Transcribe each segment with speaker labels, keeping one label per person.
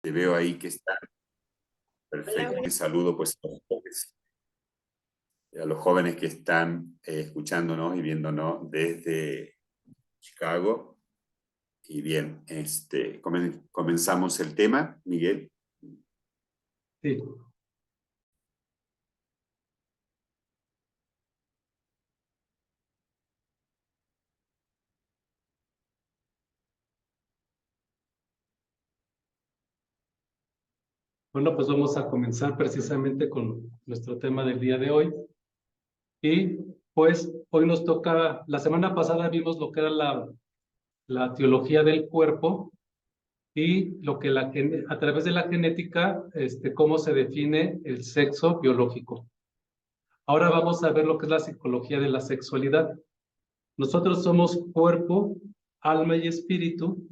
Speaker 1: Te veo ahí que está perfecto. Un saludo pues a los jóvenes que están escuchándonos y viéndonos desde Chicago. Y bien, comenzamos el tema, Miguel.
Speaker 2: Sí. Bueno, pues vamos a comenzar precisamente con nuestro tema del día de hoy. Y pues hoy nos toca, la semana pasada vimos lo que era la teología del cuerpo y lo que a través de la genética, cómo se define el sexo biológico. Ahora vamos a ver lo que es la psicología de la sexualidad. Nosotros somos cuerpo, alma y espíritu,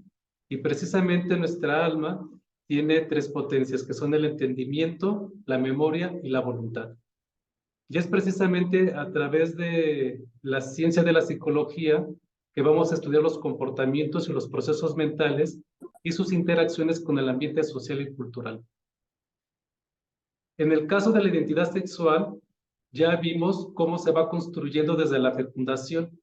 Speaker 2: y precisamente nuestra alma tiene tres potencias, que son el entendimiento, la memoria y la voluntad. Y es precisamente a través de la ciencia de la psicología que vamos a estudiar los comportamientos y los procesos mentales y sus interacciones con el ambiente social y cultural. En el caso de la identidad sexual, ya vimos cómo se va construyendo desde la fecundación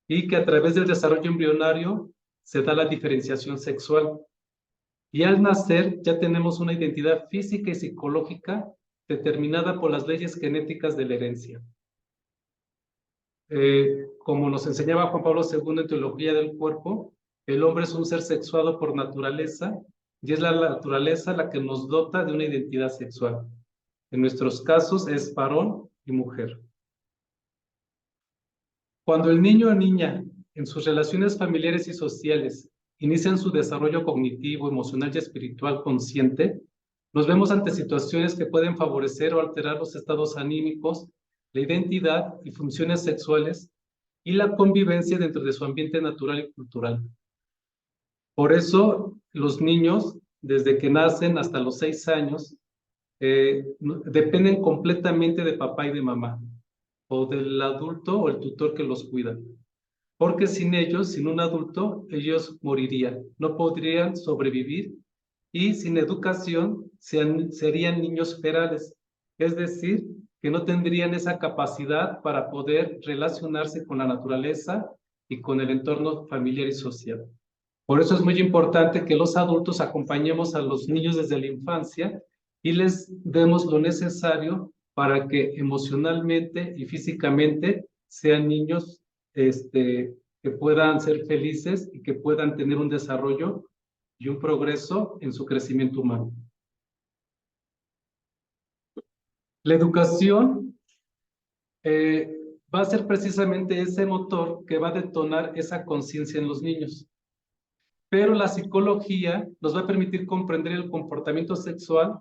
Speaker 2: y que a través del desarrollo embrionario se da la diferenciación sexual. Y al nacer ya tenemos una identidad física y psicológica determinada por las leyes genéticas de la herencia. Como nos enseñaba Juan Pablo II en Teología del Cuerpo, el hombre es un ser sexuado por naturaleza y es la naturaleza la que nos dota de una identidad sexual. En nuestros casos es varón y mujer. Cuando el niño o niña en sus relaciones familiares y sociales inician su desarrollo cognitivo, emocional y espiritual consciente, nos vemos ante situaciones que pueden favorecer o alterar los estados anímicos, la identidad y funciones sexuales y la convivencia dentro de su ambiente natural y cultural. Por eso, los niños, desde que nacen hasta los 6 años, dependen completamente de papá y de mamá, o del adulto o el tutor que los cuida. Porque sin ellos, sin un adulto, ellos morirían, no podrían sobrevivir y sin educación serían niños ferales, es decir, que no tendrían esa capacidad para poder relacionarse con la naturaleza y con el entorno familiar y social. Por eso es muy importante que los adultos acompañemos a los niños desde la infancia y les demos lo necesario para que emocionalmente y físicamente sean niños que puedan ser felices y que puedan tener un desarrollo y un progreso en su crecimiento humano. La educación va a ser precisamente ese motor que va a detonar esa conciencia en los niños. Pero la psicología nos va a permitir comprender el comportamiento sexual,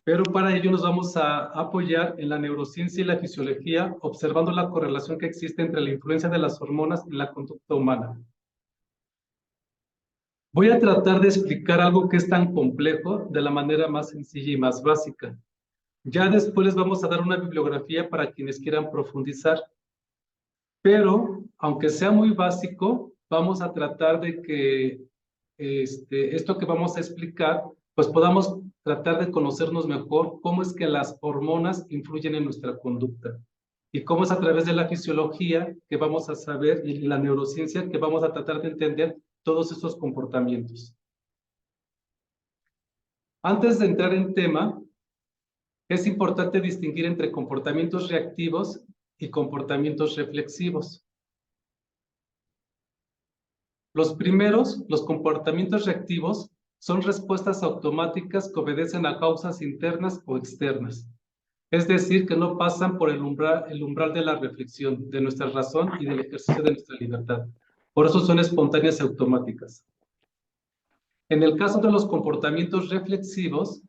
Speaker 2: pero para ello nos vamos a apoyar en la neurociencia y la fisiología, observando la correlación que existe entre la influencia de las hormonas y la conducta humana. Voy a tratar de explicar algo que es tan complejo de la manera más sencilla y más básica. Ya después les vamos a dar una bibliografía para quienes quieran profundizar. Pero, aunque sea muy básico, vamos a tratar de que esto que vamos a explicar, pues podamos tratar de conocernos mejor cómo es que las hormonas influyen en nuestra conducta y cómo es a través de la fisiología que vamos a saber y la neurociencia que vamos a tratar de entender todos estos comportamientos. Antes de entrar en tema, es importante distinguir entre comportamientos reactivos y comportamientos reflexivos. Los primeros, los comportamientos reactivos, son respuestas automáticas que obedecen a causas internas o externas. Es decir, que no pasan por el umbral de la reflexión, de nuestra razón y del ejercicio de nuestra libertad. Por eso son espontáneas y automáticas. En el caso de los comportamientos reflexivos,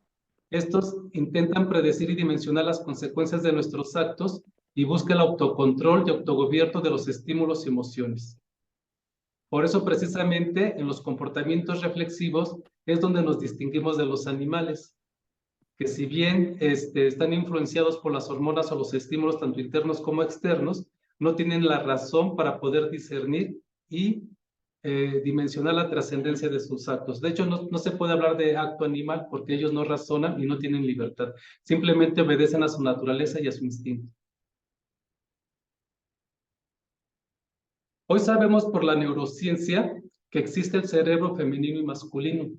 Speaker 2: estos intentan predecir y dimensionar las consecuencias de nuestros actos y buscan el autocontrol y autogobierno de los estímulos y emociones. Por eso, precisamente, en los comportamientos reflexivos es donde nos distinguimos de los animales, que si bien están influenciados por las hormonas o los estímulos tanto internos como externos, no tienen la razón para poder discernir y dimensionar la trascendencia de sus actos. De hecho, no se puede hablar de acto animal porque ellos no razonan y no tienen libertad. Simplemente obedecen a su naturaleza y a su instinto. Hoy sabemos por la neurociencia que existe el cerebro femenino y masculino.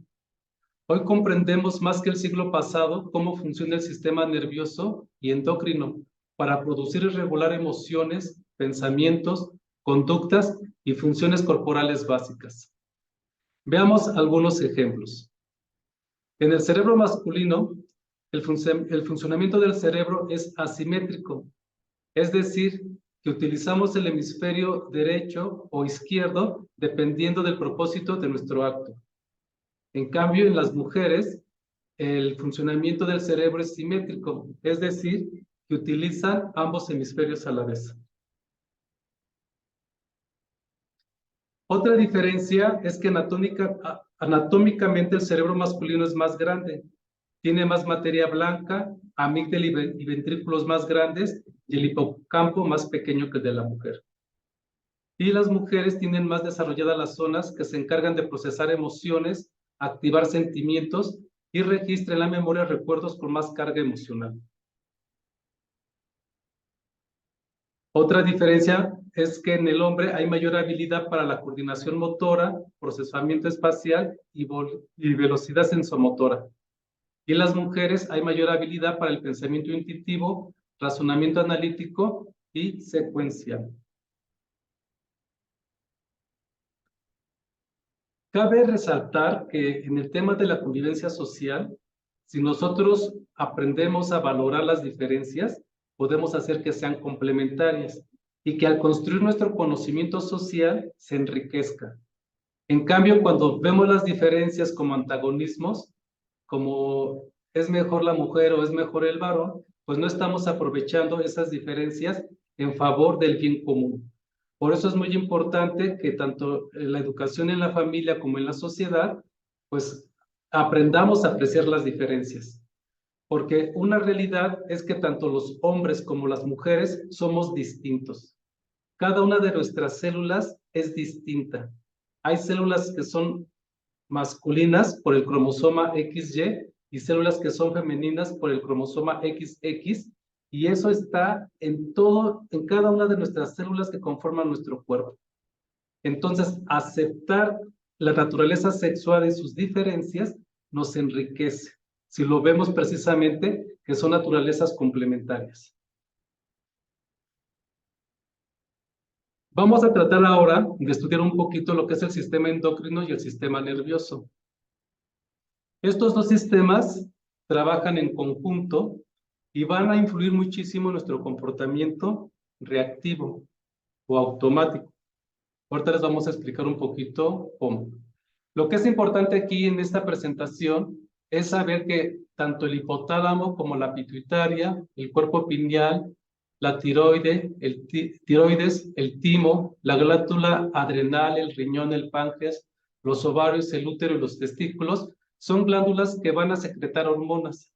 Speaker 2: Hoy comprendemos más que el siglo pasado cómo funciona el sistema nervioso y endocrino para producir y regular emociones, pensamientos, conductas y funciones corporales básicas. Veamos algunos ejemplos. En el cerebro masculino, el funcionamiento del cerebro es asimétrico, es decir, que utilizamos el hemisferio derecho o izquierdo dependiendo del propósito de nuestro acto. En cambio, en las mujeres, el funcionamiento del cerebro es simétrico, es decir, que utilizan ambos hemisferios a la vez. Otra diferencia es que anatómicamente el cerebro masculino es más grande, tiene más materia blanca, amígdala y ventrículos más grandes y el hipocampo más pequeño que el de la mujer. Y las mujeres tienen más desarrolladas las zonas que se encargan de procesar emociones, activar sentimientos y registrar en la memoria recuerdos con más carga emocional. Otra diferencia es que en el hombre hay mayor habilidad para la coordinación motora, procesamiento espacial y velocidad sensomotora. Y en las mujeres hay mayor habilidad para el pensamiento intuitivo, razonamiento analítico y secuencial. Cabe resaltar que en el tema de la convivencia social, si nosotros aprendemos a valorar las diferencias, podemos hacer que sean complementarias y que al construir nuestro conocimiento social se enriquezca. En cambio, cuando vemos las diferencias como antagonismos, como es mejor la mujer o es mejor el varón, pues no estamos aprovechando esas diferencias en favor del bien común. Por eso es muy importante que tanto en la educación en la familia como en la sociedad, pues aprendamos a apreciar las diferencias. Porque una realidad es que tanto los hombres como las mujeres somos distintos. Cada una de nuestras células es distinta. Hay células que son masculinas por el cromosoma XY y células que son femeninas por el cromosoma XX, y eso está en cada una de nuestras células que conforman nuestro cuerpo. Entonces, aceptar la naturaleza sexual y sus diferencias nos enriquece, si lo vemos precisamente que son naturalezas complementarias. Vamos a tratar ahora de estudiar un poquito lo que es el sistema endocrino y el sistema nervioso. Estos dos sistemas trabajan en conjunto y van a influir muchísimo en nuestro comportamiento reactivo o automático. Ahorita les vamos a explicar un poquito cómo. Lo que es importante aquí en esta presentación es saber que tanto el hipotálamo como la pituitaria, el cuerpo pineal, la tiroides, el timo, la glándula adrenal, el riñón, el páncreas, los ovarios, el útero y los testículos son glándulas que van a secretar hormonas.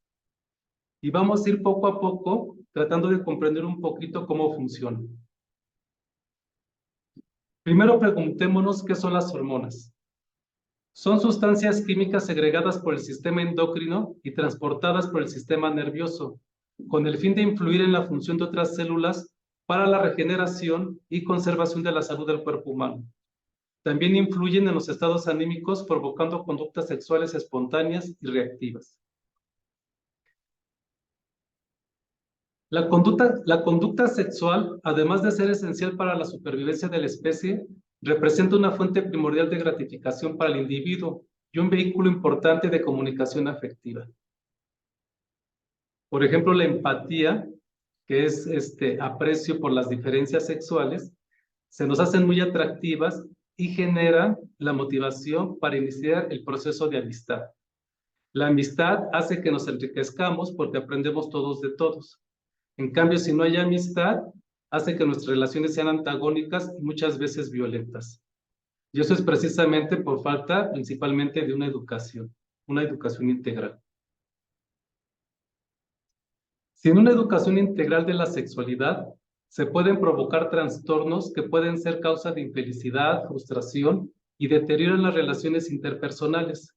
Speaker 2: Y vamos a ir poco a poco tratando de comprender un poquito cómo funcionan. Primero preguntémonos qué son las hormonas. Son sustancias químicas segregadas por el sistema endocrino y transportadas por el sistema nervioso, con el fin de influir en la función de otras células para la regeneración y conservación de la salud del cuerpo humano. También influyen en los estados anímicos, provocando conductas sexuales espontáneas y reactivas. La conducta sexual, además de ser esencial para la supervivencia de la especie, representa una fuente primordial de gratificación para el individuo y un vehículo importante de comunicación afectiva. Por ejemplo, la empatía, que es aprecio por las diferencias sexuales, se nos hacen muy atractivas y generan la motivación para iniciar el proceso de amistad. La amistad hace que nos enriquezcamos porque aprendemos todos de todos. En cambio, si no hay amistad, hace que nuestras relaciones sean antagónicas y muchas veces violentas. Y eso es precisamente por falta principalmente de una educación integral. Sin una educación integral de la sexualidad, se pueden provocar trastornos que pueden ser causa de infelicidad, frustración y deterioran las relaciones interpersonales.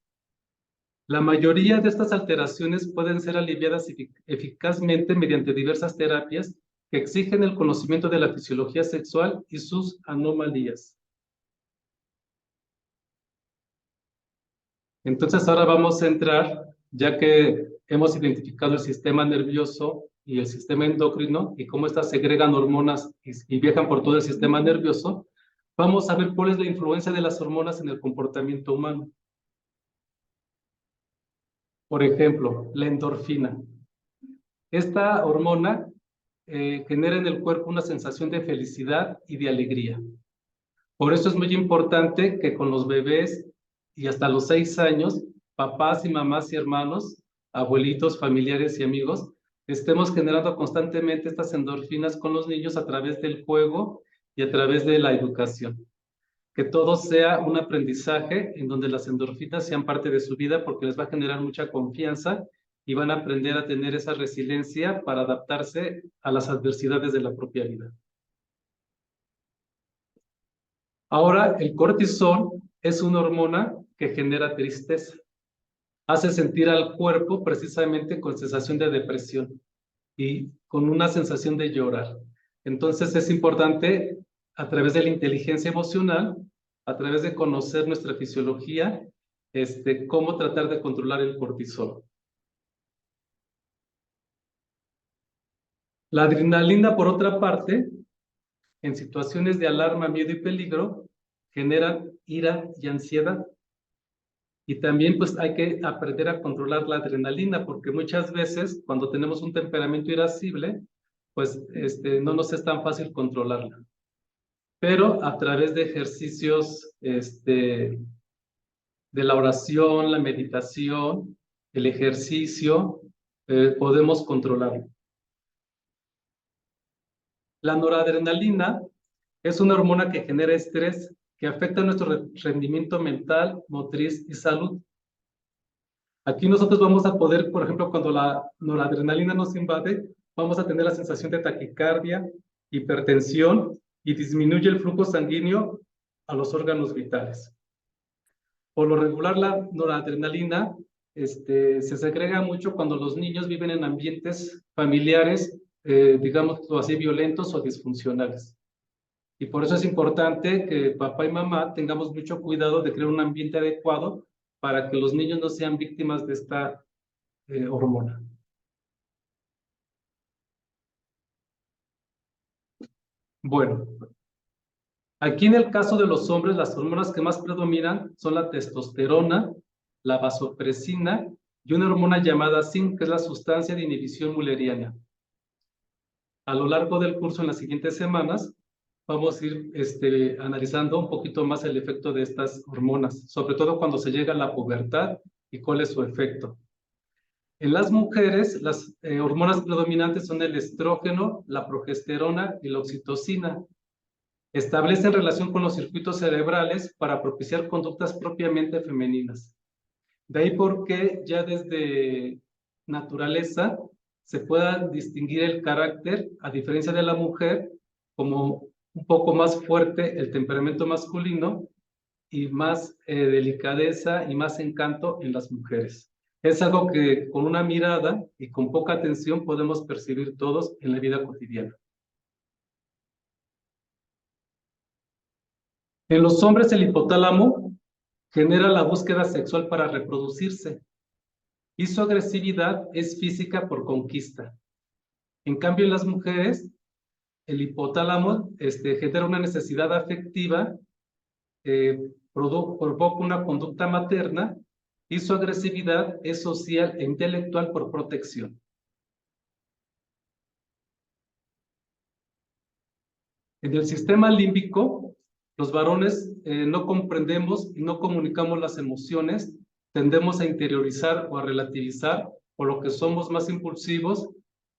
Speaker 2: La mayoría de estas alteraciones pueden ser aliviadas eficazmente mediante diversas terapias que exigen el conocimiento de la fisiología sexual y sus anomalías. Entonces ahora vamos a entrar, ya que hemos identificado el sistema nervioso y el sistema endocrino y cómo estas segregan hormonas y viajan por todo el sistema nervioso, vamos a ver cuál es la influencia de las hormonas en el comportamiento humano. Por ejemplo, la endorfina. Esta hormona genera en el cuerpo una sensación de felicidad y de alegría. Por eso es muy importante que con los bebés y hasta los 6 años, papás y mamás y hermanos, abuelitos, familiares y amigos, estemos generando constantemente estas endorfinas con los niños a través del juego y a través de la educación. Que todo sea un aprendizaje en donde las endorfinas sean parte de su vida porque les va a generar mucha confianza y van a aprender a tener esa resiliencia para adaptarse a las adversidades de la propia vida. Ahora, el cortisol es una hormona que genera tristeza. Hace sentir al cuerpo precisamente con sensación de depresión y con una sensación de llorar. Entonces es importante, a través de la inteligencia emocional, a través de conocer nuestra fisiología, cómo tratar de controlar el cortisol. La adrenalina, por otra parte, en situaciones de alarma, miedo y peligro, generan ira y ansiedad. Y también pues hay que aprender a controlar la adrenalina, porque muchas veces cuando tenemos un temperamento irascible, pues no nos es tan fácil controlarla. Pero a través de ejercicios de la oración, la meditación, el ejercicio, podemos controlarlo. La noradrenalina es una hormona que genera estrés que afecta nuestro rendimiento mental, motriz y salud. Aquí nosotros vamos a poder, por ejemplo, cuando la noradrenalina nos invade, vamos a tener la sensación de taquicardia, hipertensión y disminuye el flujo sanguíneo a los órganos vitales. Por lo regular, la noradrenalina se segrega mucho cuando los niños viven en ambientes familiares, digamos así, violentos o disfuncionales. Y por eso es importante que papá y mamá tengamos mucho cuidado de crear un ambiente adecuado para que los niños no sean víctimas de esta hormona. Bueno, aquí en el caso de los hombres, las hormonas que más predominan son la testosterona, la vasopresina y una hormona llamada zinc, que es la sustancia de inhibición mulleriana. A lo largo del curso, en las siguientes semanas, vamos a ir analizando un poquito más el efecto de estas hormonas, sobre todo cuando se llega a la pubertad y cuál es su efecto. En las mujeres, las hormonas predominantes son el estrógeno, la progesterona y la oxitocina. Establecen relación con los circuitos cerebrales para propiciar conductas propiamente femeninas. De ahí porque ya desde naturaleza se pueda distinguir el carácter, a diferencia de la mujer, como un poco más fuerte el temperamento masculino y más delicadeza y más encanto en las mujeres. Es algo que con una mirada y con poca atención podemos percibir todos en la vida cotidiana. En los hombres el hipotálamo genera la búsqueda sexual para reproducirse y su agresividad es física por conquista. En cambio, en las mujeres, el hipotálamo genera una necesidad afectiva, provoca una conducta materna y su agresividad es social e intelectual por protección. En el sistema límbico, los varones no comprendemos y no comunicamos las emociones, tendemos a interiorizar o a relativizar, por lo que somos más impulsivos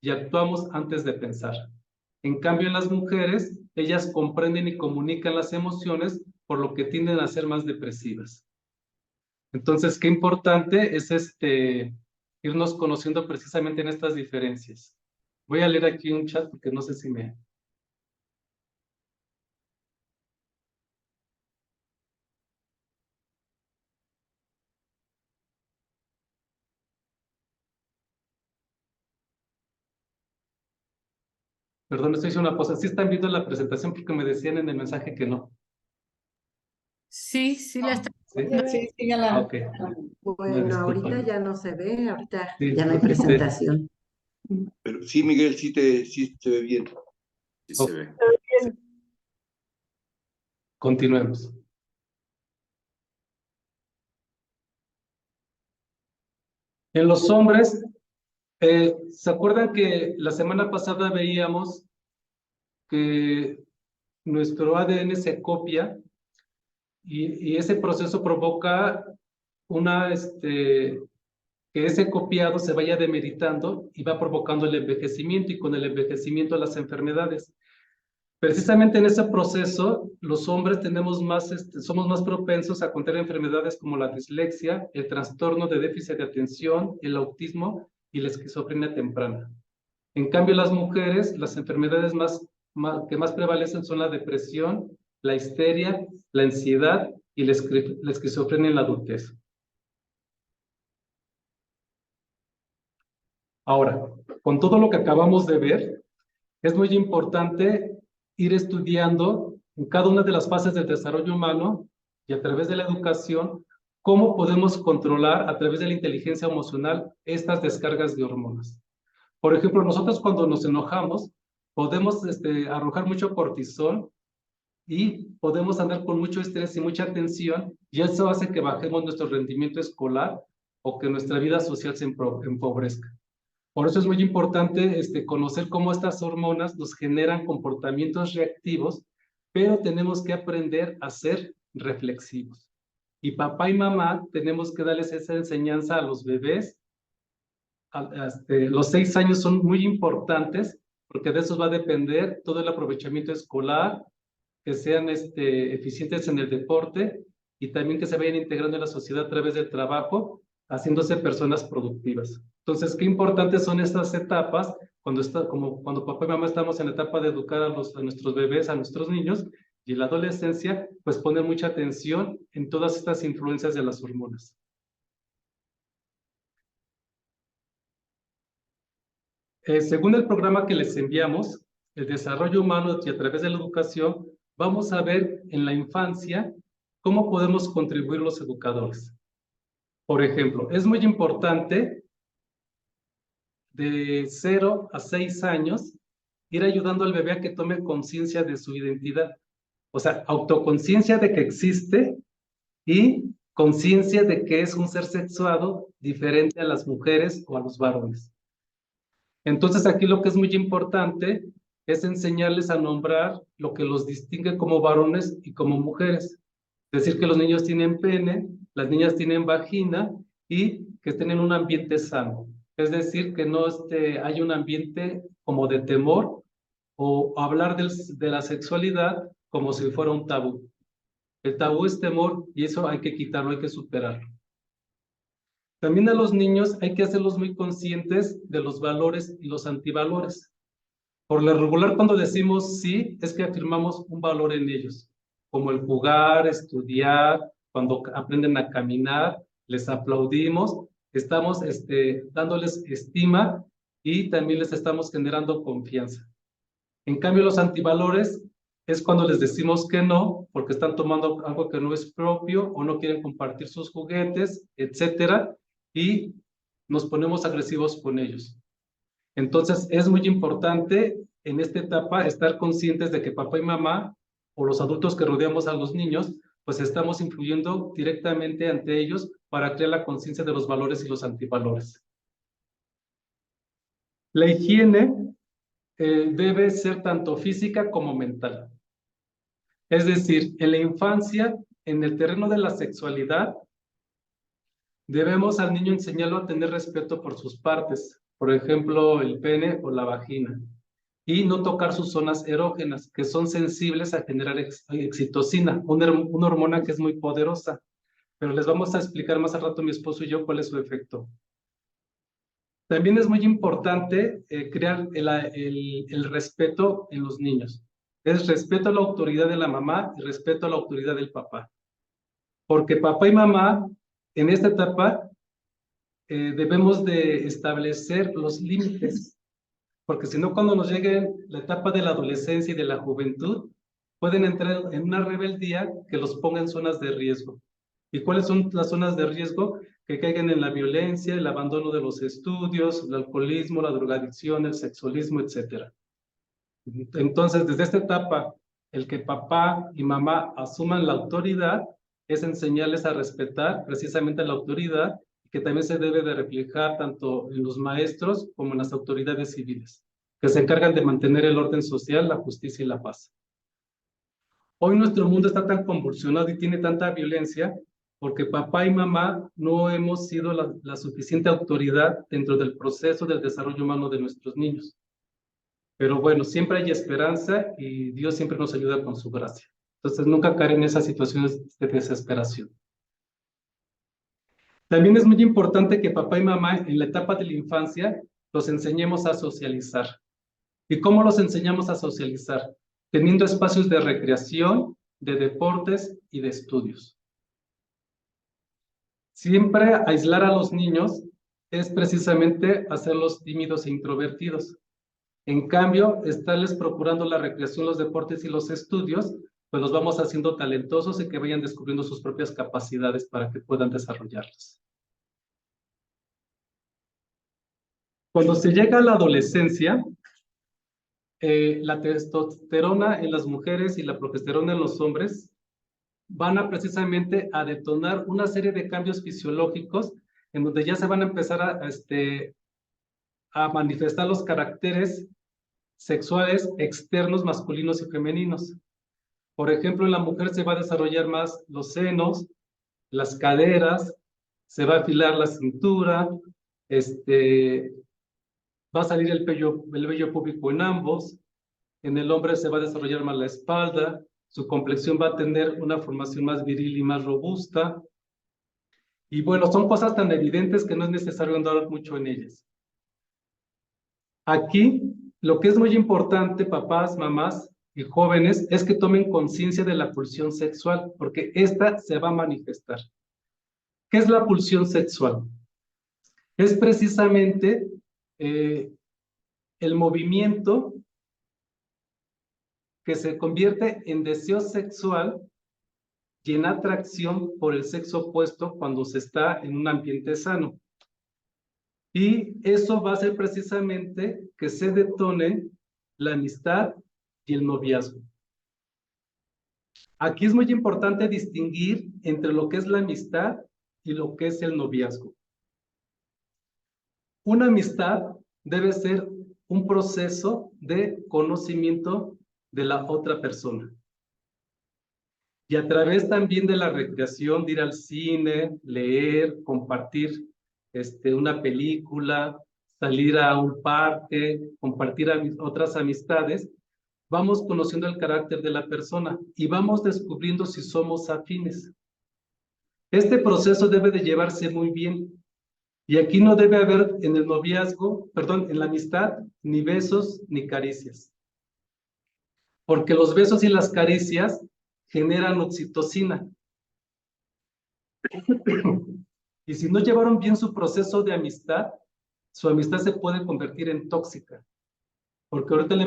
Speaker 2: y actuamos antes de pensar. En cambio, en las mujeres, ellas comprenden y comunican las emociones, por lo que tienden a ser más depresivas. Entonces, qué importante es irnos conociendo precisamente en estas diferencias. Voy a leer aquí un chat porque no sé si me... Perdón, estoy diciendo una cosa. ¿Sí están viendo la presentación? Porque me decían en el mensaje que no.
Speaker 3: Sí, sí la está
Speaker 2: ¿Sí?
Speaker 3: viendo.
Speaker 4: Sí, sígala.
Speaker 2: Ok. Me
Speaker 4: Bueno, ahorita
Speaker 2: disculpan.
Speaker 4: ya no se ve, ahorita
Speaker 2: Sí,
Speaker 4: ya no hay
Speaker 2: sí.
Speaker 4: presentación.
Speaker 5: Pero sí, Miguel, sí se ve bien.
Speaker 1: Sí se ve.
Speaker 2: Continuemos. En los hombres, ¿se acuerdan que la semana pasada veíamos que nuestro ADN se copia y ese proceso provoca que ese copiado se vaya demeritando y va provocando el envejecimiento y con el envejecimiento las enfermedades? Precisamente en ese proceso, los hombres somos más propensos a contraer enfermedades como la dislexia, el trastorno de déficit de atención, el autismo y la esquizofrenia temprana. En cambio, las mujeres, las enfermedades que más prevalecen son la depresión, la histeria, la ansiedad y la esquizofrenia en la adultez. Ahora, con todo lo que acabamos de ver, es muy importante ir estudiando en cada una de las fases del desarrollo humano y a través de la educación, cómo podemos controlar a través de la inteligencia emocional estas descargas de hormonas. Por ejemplo, nosotros cuando nos enojamos, podemos arrojar mucho cortisol y podemos andar con mucho estrés y mucha tensión, y eso hace que bajemos nuestro rendimiento escolar o que nuestra vida social se empobrezca. Por eso es muy importante conocer cómo estas hormonas nos generan comportamientos reactivos, pero tenemos que aprender a ser reflexivos. Y papá y mamá tenemos que darles esa enseñanza a los bebés. Los 6 años son muy importantes porque de eso va a depender todo el aprovechamiento escolar, que sean eficientes en el deporte y también que se vayan integrando en la sociedad a través del trabajo, haciéndose personas productivas. Entonces, qué importantes son estas etapas cuando papá y mamá estamos en la etapa de educar a nuestros bebés, a nuestros niños, y en la adolescencia, pues poner mucha atención en todas estas influencias de las hormonas. Según el programa que les enviamos, el desarrollo humano y a través de la educación, vamos a ver en la infancia cómo podemos contribuir los educadores. Por ejemplo, es muy importante de 0 a 6 años ir ayudando al bebé a que tome conciencia de su identidad. O sea, autoconciencia de que existe y conciencia de que es un ser sexuado diferente a las mujeres o a los varones. Entonces aquí lo que es muy importante es enseñarles a nombrar lo que los distingue como varones y como mujeres. Es decir, que los niños tienen pene, las niñas tienen vagina y que estén en un ambiente sano. Es decir, que no hay un ambiente como de temor o hablar de la sexualidad como si fuera un tabú. El tabú es temor y eso hay que quitarlo, hay que superarlo. También a los niños hay que hacerlos muy conscientes de los valores y los antivalores. Por lo regular, cuando decimos sí, es que afirmamos un valor en ellos, como el jugar, estudiar, cuando aprenden a caminar, les aplaudimos, estamos dándoles estima y también les estamos generando confianza. En cambio, los antivalores es cuando les decimos que no, porque están tomando algo que no es propio o no quieren compartir sus juguetes, etcétera, y nos ponemos agresivos con ellos. Entonces, es muy importante en esta etapa estar conscientes de que papá y mamá o los adultos que rodeamos a los niños, pues estamos influyendo directamente ante ellos para crear la conciencia de los valores y los antivalores. La higiene debe ser tanto física como mental. Es decir, en la infancia, en el terreno de la sexualidad, debemos al niño enseñarlo a tener respeto por sus partes, por ejemplo, el pene o la vagina, y no tocar sus zonas erógenas, que son sensibles a generar oxitocina, una hormona que es muy poderosa. Pero les vamos a explicar más al rato mi esposo y yo cuál es su efecto. También es muy importante crear el respeto en los niños. Es respeto a la autoridad de la mamá y respeto a la autoridad del papá. Porque papá y mamá, en esta etapa, debemos de establecer los límites. porque si no, cuando nos llegue la etapa de la adolescencia y de la juventud, pueden entrar en una rebeldía que los ponga en zonas de riesgo. ¿Y cuáles son las zonas de riesgo? Que caigan en la violencia, el abandono de los estudios, el alcoholismo, la drogadicción, el sexualismo, etc. Entonces, desde esta etapa, el que papá y mamá asuman la autoridad es enseñarles a respetar precisamente la autoridad, que también se debe de reflejar tanto en los maestros como en las autoridades civiles, que se encargan de mantener el orden social, la justicia y la paz. Hoy nuestro mundo está tan convulsionado y tiene tanta violencia porque papá y mamá no hemos sido la suficiente autoridad dentro del proceso del desarrollo humano de nuestros niños. Pero bueno, siempre hay esperanza y Dios siempre nos ayuda con su gracia. Entonces nunca caer en esas situaciones de desesperación. También es muy importante que papá y mamá en la etapa de la infancia los enseñemos a socializar. ¿Y cómo los enseñamos a socializar? Teniendo espacios de recreación, de deportes y de estudios. Siempre aislar a los niños es precisamente hacerlos tímidos e introvertidos. En cambio, estarles procurando la recreación, los deportes y los estudios, pues los vamos haciendo talentosos y que vayan descubriendo sus propias capacidades para que puedan desarrollarlas. Cuando se llega a la adolescencia, la testosterona en las mujeres y la progesterona en los hombres van a precisamente a detonar una serie de cambios fisiológicos en donde ya se van a empezar a manifestar los caracteres sexuales externos masculinos y femeninos. Por ejemplo, en la mujer se va a desarrollar más los senos, las caderas, se va a afilar la cintura, va a salir el vello púbico en ambos. En el hombre se va a desarrollar más la espalda, su complexión va a tener una formación más viril y más robusta. Y bueno, son cosas tan evidentes que no es necesario andar mucho en ellas. Aquí, lo que es muy importante, papás, mamás y jóvenes, es que tomen conciencia de la pulsión sexual, porque esta se va a manifestar. ¿Qué es la pulsión sexual? Es precisamente el movimiento que se convierte en deseo sexual y en atracción por el sexo opuesto cuando se está en un ambiente sano. Y eso va a hacer precisamente que se detone la amistad y el noviazgo. Aquí es muy importante distinguir entre lo que es la amistad y lo que es el noviazgo. Una amistad debe ser un proceso de conocimiento de la otra persona. Y a través también de la recreación, de ir al cine, leer, compartir una película, salir a un parque, compartir otras amistades, vamos conociendo el carácter de la persona y vamos descubriendo si somos afines. Este proceso debe de llevarse muy bien. Y aquí no debe haber en el noviazgo, perdón, en la amistad, ni besos ni caricias. Porque los besos y las caricias generan oxitocina. Y si no llevaron bien su proceso de amistad, su amistad se puede convertir en tóxica. Porque ahorita les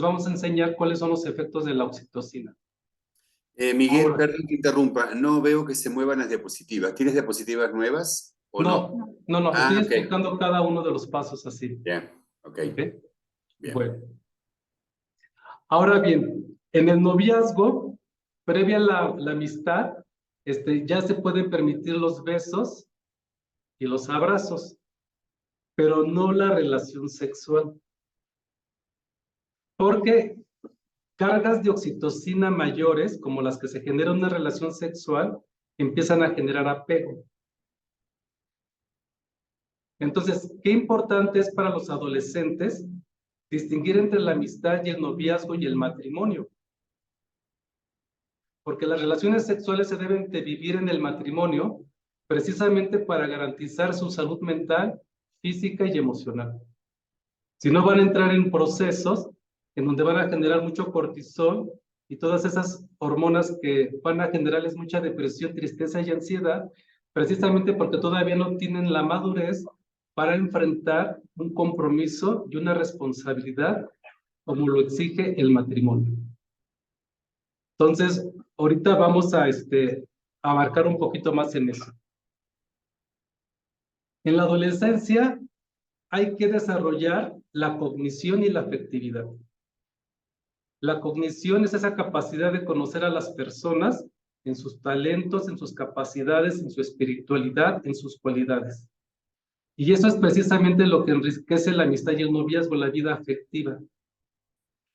Speaker 2: vamos a enseñar cuáles son los efectos de la oxitocina.
Speaker 1: Miguel,
Speaker 2: Ahora,
Speaker 1: perdón que interrumpa, no veo que se muevan las diapositivas. ¿Tienes diapositivas nuevas o no?
Speaker 2: No,
Speaker 1: Ah,
Speaker 2: estoy
Speaker 1: ok.
Speaker 2: explicando cada uno de los pasos así.
Speaker 1: Bien, ok.
Speaker 2: ¿Okay?
Speaker 1: Bien.
Speaker 2: Bueno. Ahora bien, en el noviazgo, previa a la amistad, ya se pueden permitir los besos y los abrazos, pero no la relación sexual. Porque cargas de oxitocina mayores, como las que se generan en una relación sexual, empiezan a generar apego. Entonces, qué importante es para los adolescentes distinguir entre la amistad y el noviazgo y el matrimonio. Porque las relaciones sexuales se deben de vivir en el matrimonio precisamente para garantizar su salud mental, física y emocional. Si no, van a entrar en procesos en donde van a generar mucho cortisol y todas esas hormonas que van a generarles mucha depresión, tristeza y ansiedad, precisamente porque todavía no tienen la madurez para enfrentar un compromiso y una responsabilidad como lo exige el matrimonio. Entonces, ahorita vamos a abarcar un poquito más en eso. En la adolescencia hay que desarrollar la cognición y la afectividad. La cognición es esa capacidad de conocer a las personas en sus talentos, en sus capacidades, en su espiritualidad, en sus cualidades. Y eso es precisamente lo que enriquece la amistad y el noviazgo, la vida afectiva.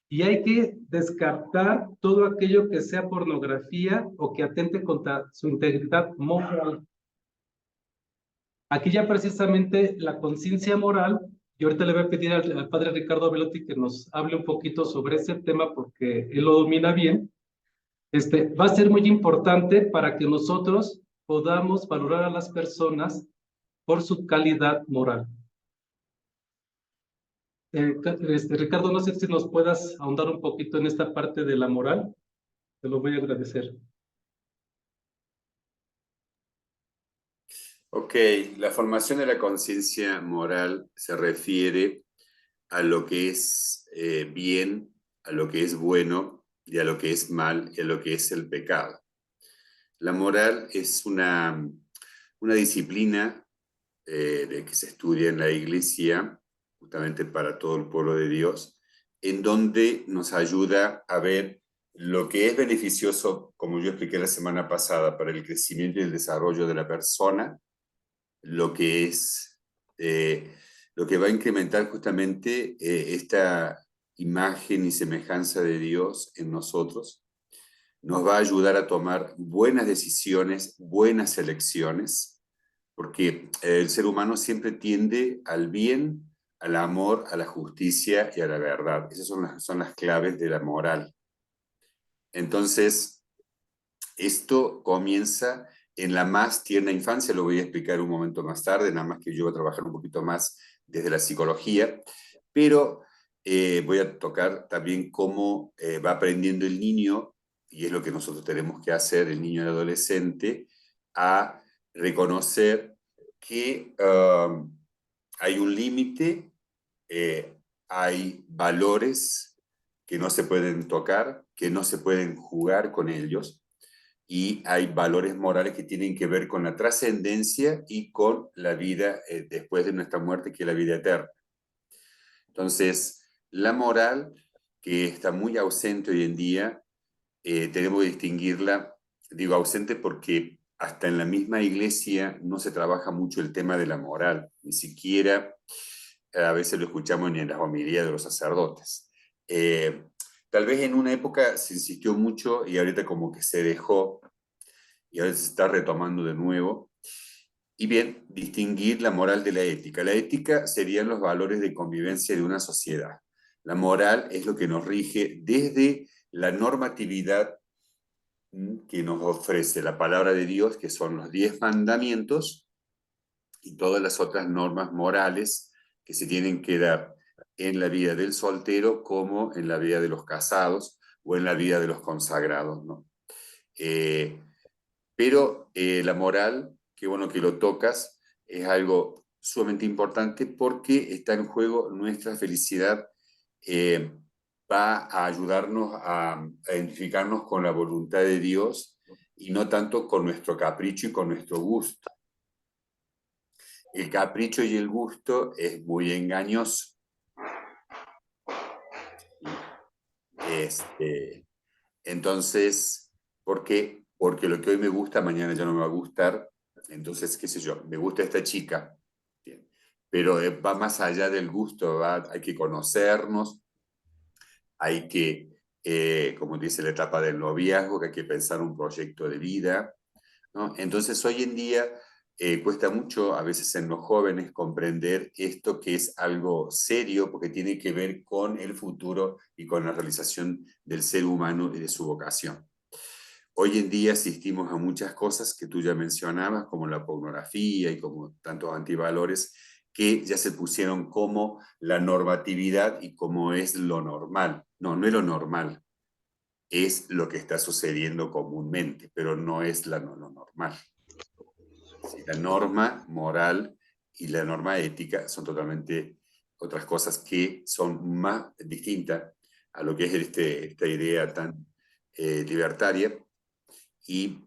Speaker 2: Y hay que descartar todo aquello que sea pornografía o que atente contra su integridad moral. Aquí ya precisamente la conciencia moral, y ahorita le voy a pedir al padre Ricardo Velotti que nos hable un poquito sobre ese tema porque él lo domina bien. Va a ser muy importante para que nosotros podamos valorar a las personas por su calidad moral. Ricardo, no sé si nos puedas ahondar un poquito en esta parte de la moral. Te lo voy a agradecer.
Speaker 1: Ok, la formación de la conciencia moral se refiere a lo que es bien, a lo que es bueno y a lo que es mal y a lo que es el pecado. La moral es una disciplina de que se estudia en la iglesia, justamente para todo el pueblo de Dios, en donde nos ayuda a ver lo que es beneficioso, como yo expliqué la semana pasada, para el crecimiento y el desarrollo de la persona, lo que es, lo que va a incrementar justamente esta imagen y semejanza de Dios en nosotros, nos va a ayudar a tomar buenas decisiones, buenas elecciones, porque el ser humano siempre tiende al bien, al amor, a la justicia y a la verdad. Esas son las claves de la moral. Entonces, esto comienza en la más tierna infancia, lo voy a explicar un momento más tarde, nada más que yo voy a trabajar un poquito más desde la psicología, pero voy a tocar también cómo va aprendiendo el niño, y es lo que nosotros tenemos que hacer, el niño y el adolescente, a reconocer que hay un límite, hay valores que no se pueden tocar, que no se pueden jugar con ellos, y hay valores morales que tienen que ver con la trascendencia y con la vida después de nuestra muerte, que es la vida eterna. Entonces, la moral, que está muy ausente hoy en día, tenemos que distinguirla, digo ausente porque hasta en la misma iglesia no se trabaja mucho el tema de la moral, ni siquiera a veces lo escuchamos ni en las homilías de los sacerdotes. Tal vez en una época se insistió mucho y ahorita como que se dejó y ahora se está retomando de nuevo. Y bien, distinguir la moral de la ética. La ética serían los valores de convivencia de una sociedad. La moral es lo que nos rige desde la normatividad que nos ofrece la palabra de Dios, que son los 10 mandamientos y todas las otras normas morales que se tienen que dar en la vida del soltero como en la vida de los casados o en la vida de los consagrados, ¿no? Pero la moral, qué bueno que lo tocas, es algo sumamente importante porque está en juego nuestra felicidad. Va a ayudarnos a identificarnos con la voluntad de Dios y no tanto con nuestro capricho y con nuestro gusto. El capricho y el gusto es muy engañoso. Entonces, ¿por qué? Porque lo que hoy me gusta, mañana ya no me va a gustar. Entonces, qué sé yo, me gusta esta chica. Bien. Pero va más allá del gusto, hay que conocernos, hay que, como dice la etapa del noviazgo, que hay que pensar un proyecto de vida, ¿no? Entonces, hoy en día cuesta mucho, a veces en los jóvenes, comprender esto que es algo serio, porque tiene que ver con el futuro y con la realización del ser humano y de su vocación. Hoy en día asistimos a muchas cosas que tú ya mencionabas, como la pornografía y como tantos antivalores, que ya se pusieron como la normatividad y como es lo normal. No, no es lo normal, es lo que está sucediendo comúnmente, pero no es lo normal. Sí, la norma moral y la norma ética son totalmente otras cosas que son más distintas a lo que es esta idea tan libertaria, y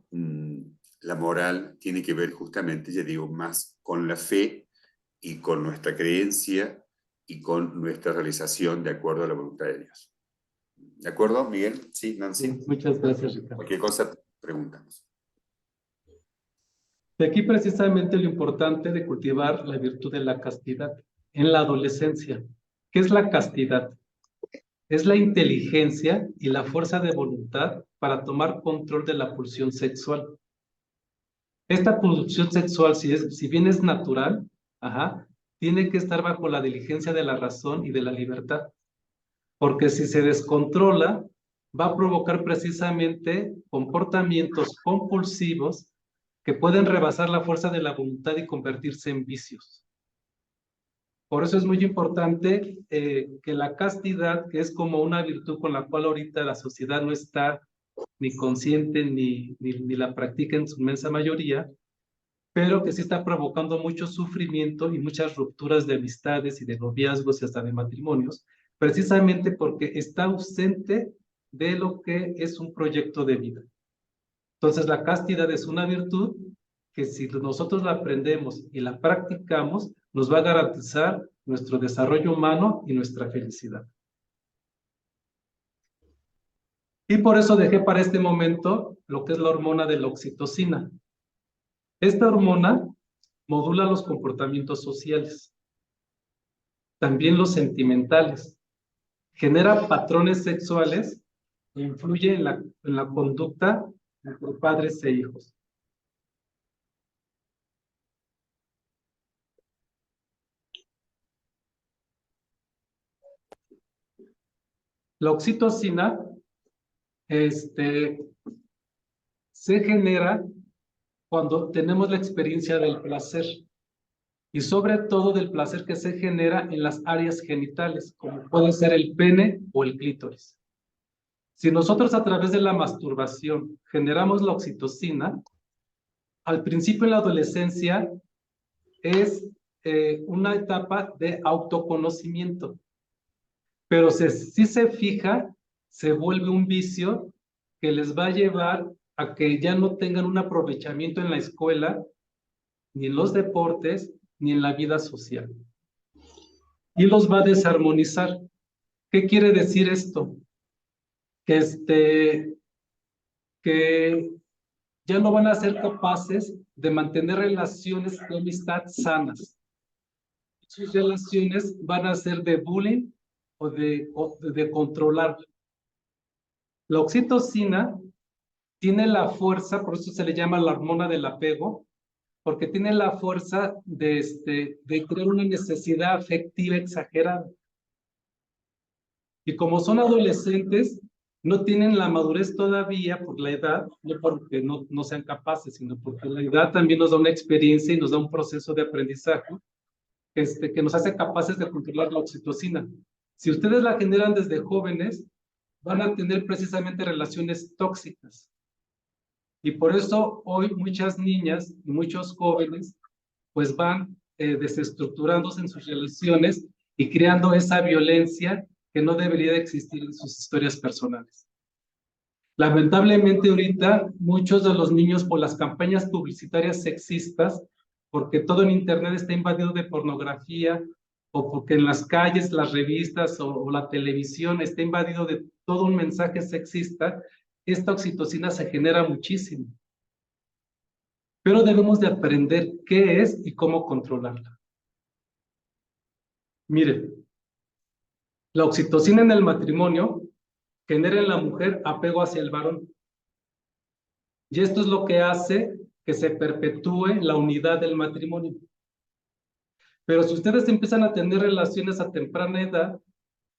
Speaker 1: la moral tiene que ver justamente, ya digo, más con la fe y con nuestra creencia y con nuestra realización de acuerdo a la voluntad de Dios. ¿De acuerdo, Miguel? Sí, Nancy.
Speaker 2: Sí, muchas gracias, Ricardo.
Speaker 1: Cualquier cosa, preguntamos.
Speaker 2: De aquí precisamente lo importante de cultivar la virtud de la castidad en la adolescencia. ¿Qué es la castidad? Es la inteligencia y la fuerza de voluntad para tomar control de la pulsión sexual. Esta pulsión sexual, si bien es natural, tiene que estar bajo la diligencia de la razón y de la libertad. Porque si se descontrola, va a provocar precisamente comportamientos compulsivos que pueden rebasar la fuerza de la voluntad y convertirse en vicios. Por eso es muy importante que la castidad, que es como una virtud con la cual ahorita la sociedad no está ni consciente ni la practica en su inmensa mayoría, pero que sí está provocando mucho sufrimiento y muchas rupturas de amistades y de noviazgos y hasta de matrimonios, precisamente porque está ausente de lo que es un proyecto de vida. Entonces la castidad es una virtud que si nosotros la aprendemos y la practicamos, nos va a garantizar nuestro desarrollo humano y nuestra felicidad. Y por eso dejé para este momento lo que es la hormona de la oxitocina. Esta hormona modula los comportamientos sociales, también los sentimentales, genera patrones sexuales e influye en la conducta entre padres e hijos. La oxitocina se genera cuando tenemos la experiencia del placer, y sobre todo del placer que se genera en las áreas genitales, como puede ser el pene o el clítoris. Si nosotros a través de la masturbación generamos la oxitocina, al principio en la adolescencia es una etapa de autoconocimiento, pero si se fija, se vuelve un vicio que les va a llevar a que ya no tengan un aprovechamiento en la escuela, ni en los deportes, ni en la vida social. Y los va a desarmonizar. ¿Qué quiere decir esto? Que ya no van a ser capaces de mantener relaciones de amistad sanas. Sus relaciones van a ser de bullying o de controlar. La oxitocina tiene la fuerza, por eso se le llama la hormona del apego, porque tiene la fuerza de crear una necesidad afectiva exagerada. Y como son adolescentes, no tienen la madurez todavía por la edad, no porque no sean capaces, sino porque la edad también nos da una experiencia y nos da un proceso de aprendizaje que nos hace capaces de controlar la oxitocina. Si ustedes la generan desde jóvenes, van a tener precisamente relaciones tóxicas. Y por eso hoy muchas niñas y muchos jóvenes pues van desestructurándose en sus relaciones y creando esa violencia que no debería de existir en sus historias personales. Lamentablemente ahorita muchos de los niños por las campañas publicitarias sexistas, porque todo en internet está invadido de pornografía, o porque en las calles, las revistas o la televisión está invadido de todo un mensaje sexista, esta oxitocina se genera muchísimo. Pero debemos de aprender qué es y cómo controlarla. Miren, la oxitocina en el matrimonio genera en la mujer apego hacia el varón. Y esto es lo que hace que se perpetúe la unidad del matrimonio. Pero si ustedes empiezan a tener relaciones a temprana edad,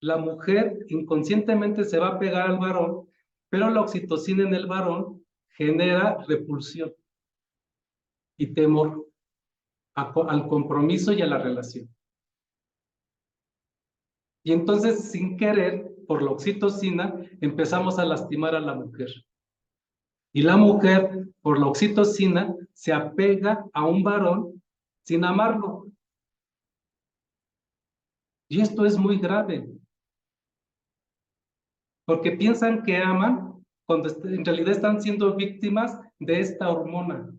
Speaker 2: la mujer inconscientemente se va a pegar al varón, pero la oxitocina en el varón genera repulsión y temor al compromiso y a la relación. Y entonces, sin querer, por la oxitocina, empezamos a lastimar a la mujer. Y la mujer, por la oxitocina, se apega a un varón sin amarlo, Y esto es muy grave, porque piensan que aman cuando en realidad están siendo víctimas de esta hormona.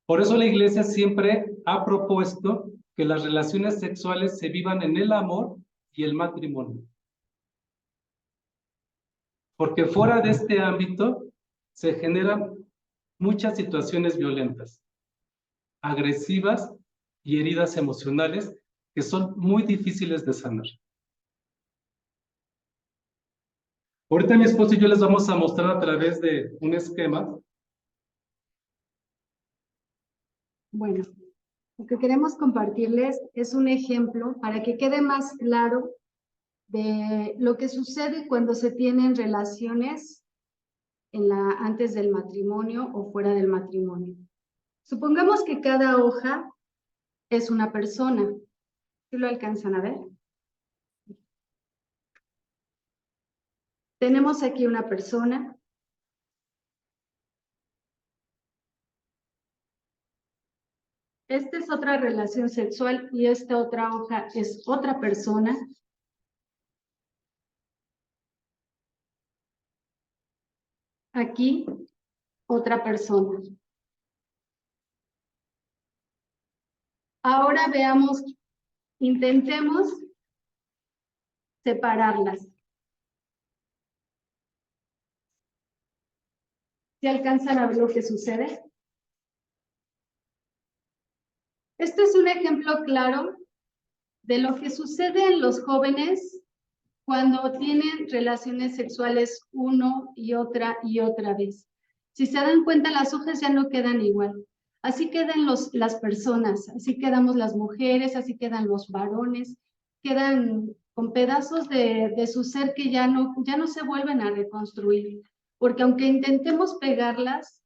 Speaker 2: Por eso la Iglesia siempre ha propuesto que las relaciones sexuales se vivan en el amor y el matrimonio. Porque fuera de este ámbito se generan muchas situaciones violentas, agresivas y heridas emocionales que son muy difíciles de sanar. Ahorita mi esposo y yo les vamos a mostrar a través de un esquema.
Speaker 3: Bueno, lo que queremos compartirles es un ejemplo para que quede más claro de lo que sucede cuando se tienen relaciones antes del matrimonio o fuera del matrimonio. Supongamos que cada hoja es una persona. ¿Sí lo alcanzan a ver? Tenemos aquí una persona. Esta es otra relación sexual y esta otra hoja es otra persona. Aquí, otra persona. Ahora veamos, intentemos separarlas. ¿Se alcanzan a ver lo que sucede? Este es un ejemplo claro de lo que sucede en los jóvenes cuando tienen relaciones sexuales uno y otra vez. Si se dan cuenta, las hojas ya no quedan igual. Así quedan las personas, así quedamos las mujeres, así quedan los varones, quedan con pedazos de su ser que ya no se vuelven a reconstruir, porque aunque intentemos pegarlas,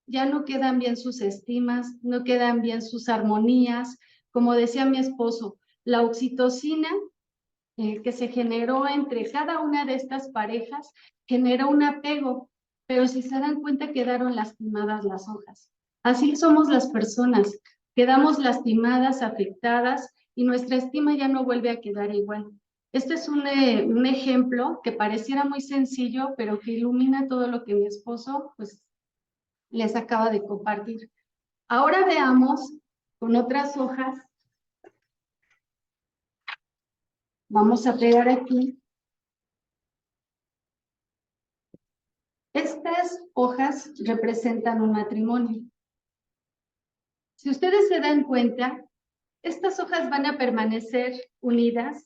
Speaker 3: ya no quedan bien sus estimas, no quedan bien sus armonías. Como decía mi esposo, la oxitocina que se generó entre cada una de estas parejas generó un apego, pero si se dan cuenta quedaron lastimadas las hojas. Así somos las personas, quedamos lastimadas, afectadas y nuestra estima ya no vuelve a quedar igual. Este es un ejemplo que pareciera muy sencillo, pero que ilumina todo lo que mi esposo pues les acaba de compartir. Ahora veamos con otras hojas. Vamos a pegar aquí. Estas hojas representan un matrimonio. Si ustedes se dan cuenta, estas hojas van a permanecer unidas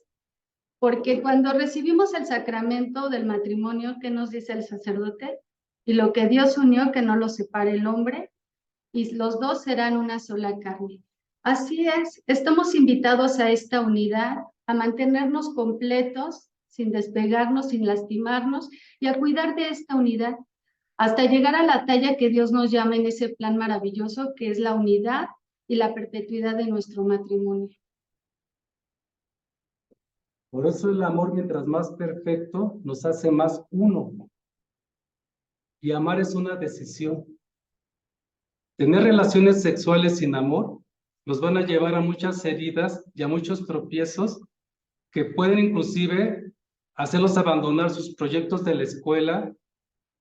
Speaker 3: porque cuando recibimos el sacramento del matrimonio, ¿qué nos dice el sacerdote? Y lo que Dios unió, que no lo separe el hombre, y los dos serán una sola carne. Así es, estamos invitados a esta unidad, a mantenernos completos, sin despegarnos, sin lastimarnos, y a cuidar de esta unidad, hasta llegar a la talla que Dios nos llama en ese plan maravilloso, que es la unidad y la perpetuidad de nuestro matrimonio.
Speaker 2: Por eso el amor, mientras más perfecto, nos hace más uno. Y amar es una decisión. Tener relaciones sexuales sin amor nos van a llevar a muchas heridas y a muchos tropiezos que pueden inclusive hacerlos abandonar sus proyectos de la escuela,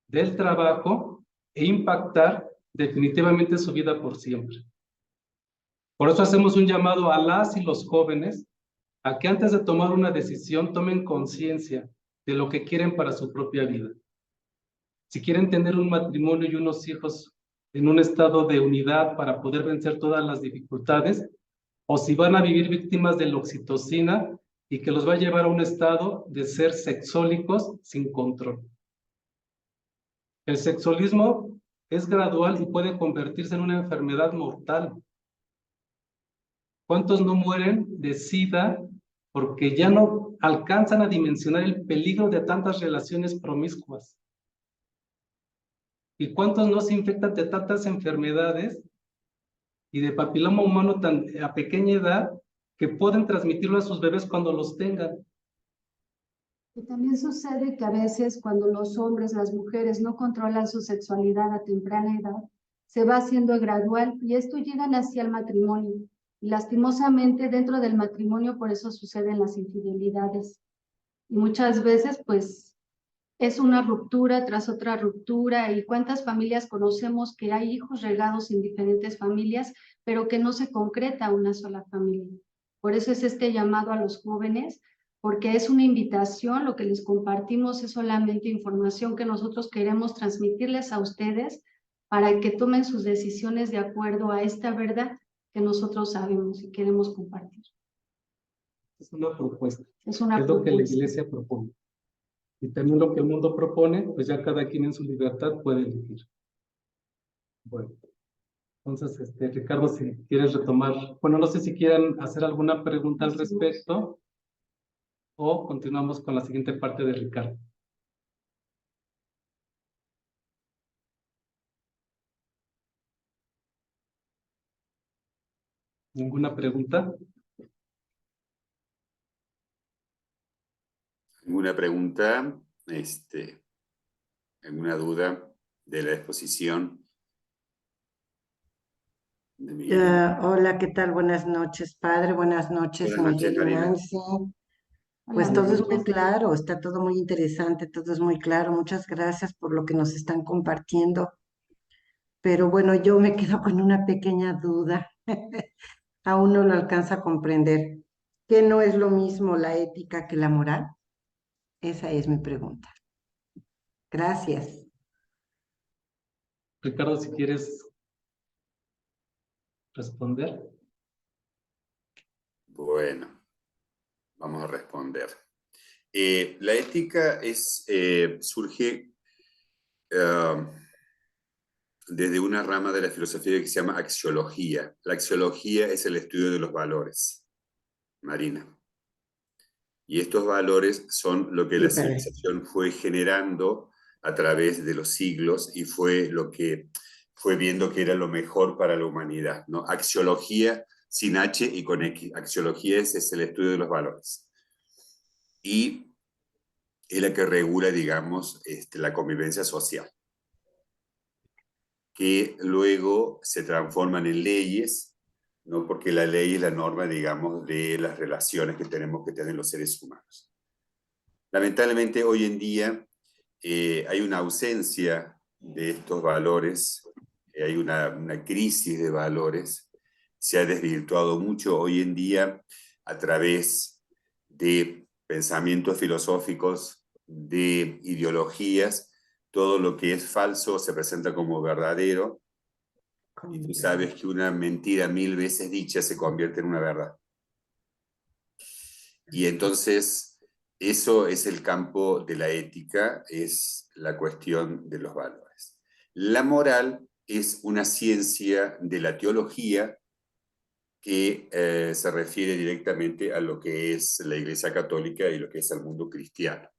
Speaker 2: del trabajo e impactar definitivamente su vida por siempre. Por eso hacemos un llamado a las y los jóvenes a que antes de tomar una decisión tomen conciencia de lo que quieren para su propia vida. Si quieren tener un matrimonio y unos hijos en un estado de unidad para poder vencer todas las dificultades, o si van a vivir víctimas de la oxitocina y que los va a llevar a un estado de ser sexólicos sin control. El sexualismo es gradual y puede convertirse en una enfermedad mortal. ¿Cuántos no mueren de SIDA porque ya no alcanzan a dimensionar el peligro de tantas relaciones promiscuas? ¿Y cuántos no se infectan de tantas enfermedades y de papiloma humano a pequeña edad que pueden transmitirlo a sus bebés cuando los tengan?
Speaker 3: Y también sucede que a veces cuando los hombres, las mujeres no controlan su sexualidad a temprana edad, se va haciendo gradual y esto llega hacia el matrimonio. Y lastimosamente dentro del matrimonio por eso suceden las infidelidades. Y muchas veces pues es una ruptura tras otra ruptura. ¿Y cuántas familias conocemos que hay hijos regados en diferentes familias, pero que no se concreta una sola familia? Por eso es este llamado a los jóvenes, porque es una invitación, lo que les compartimos es solamente información que nosotros queremos transmitirles a ustedes para que tomen sus decisiones de acuerdo a esta verdad que nosotros sabemos y queremos compartir.
Speaker 2: Es una propuesta.
Speaker 3: Es una
Speaker 2: Es lo que la
Speaker 3: propuesta.
Speaker 2: iglesia propone. Y también lo que el mundo propone, pues ya cada quien en su libertad puede elegir. Bueno, entonces, Ricardo, si quieres retomar, bueno, no sé si quieran hacer alguna pregunta al respecto o continuamos con la siguiente parte de Ricardo. ¿Ninguna pregunta?
Speaker 1: ¿Alguna pregunta? ¿Alguna duda de la exposición de Miguel?
Speaker 4: Hola, ¿qué tal? Buenas noches, padre. Buenas noches,
Speaker 1: Buenas noches,
Speaker 4: Miguel y
Speaker 1: Marina.
Speaker 4: Nancy. Pues
Speaker 3: Hola,
Speaker 4: todo es muy
Speaker 3: Nancy.
Speaker 4: claro, está todo muy interesante, todo es muy claro. Muchas gracias por lo que nos están compartiendo. Pero bueno, yo me quedo con una pequeña duda. Aún no lo alcanza a comprender. ¿Qué no es lo mismo la ética que la moral? Esa es mi pregunta. Gracias.
Speaker 2: Ricardo, si quieres responder.
Speaker 1: Bueno, vamos a responder. La ética surge desde una rama de la filosofía que se llama axiología. La axiología es el estudio de los valores, Marina. Y estos valores son lo que
Speaker 4: Sí,
Speaker 1: la
Speaker 4: padre.
Speaker 1: civilización fue generando a través de los siglos y fue lo que fue viendo que era lo mejor para la humanidad, ¿no? Axiología sin H y con X. Axiología es el estudio de los valores. Y es la que regula, digamos, la convivencia social, que luego se transforman en leyes, ¿no? Porque la ley es la norma, digamos, de las relaciones que tenemos que tener los seres humanos. Lamentablemente, hoy en día hay una ausencia de estos valores, hay una crisis de valores, se ha desvirtuado mucho hoy en día a través de pensamientos filosóficos, de ideologías. Todo lo que es falso se presenta como verdadero, y tú sabes que una mentira 1000 veces dicha se convierte en una verdad. Y entonces eso es el campo de la ética, es la cuestión de los valores. La moral es una ciencia de la teología que se refiere directamente a lo que es la Iglesia Católica y lo que es el mundo cristiano.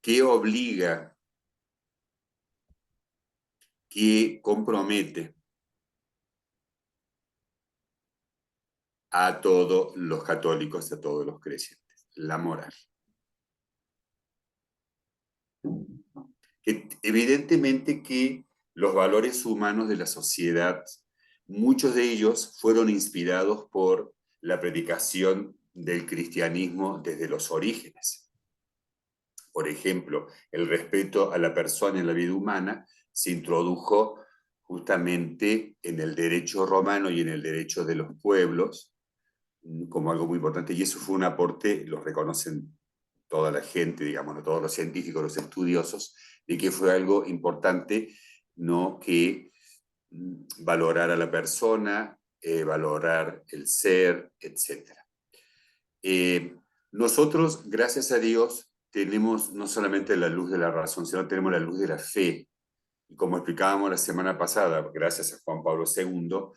Speaker 1: ¿Qué obliga? ¿Qué compromete a todos los católicos, a todos los creyentes? La moral. Evidentemente que los valores humanos de la sociedad, muchos de ellos fueron inspirados por la predicación del cristianismo desde los orígenes. Por ejemplo, el respeto a la persona y a la vida humana se introdujo justamente en el derecho romano y en el derecho de los pueblos como algo muy importante, y eso fue un aporte, lo reconocen toda la gente, digamos, todos los científicos, los estudiosos, de que fue algo importante, ¿no? Que valorar a la persona, valorar el ser, etc. Nosotros, gracias a Dios, tenemos no solamente la luz de la razón, sino tenemos la luz de la fe. Y como explicábamos la semana pasada, gracias a Juan Pablo II,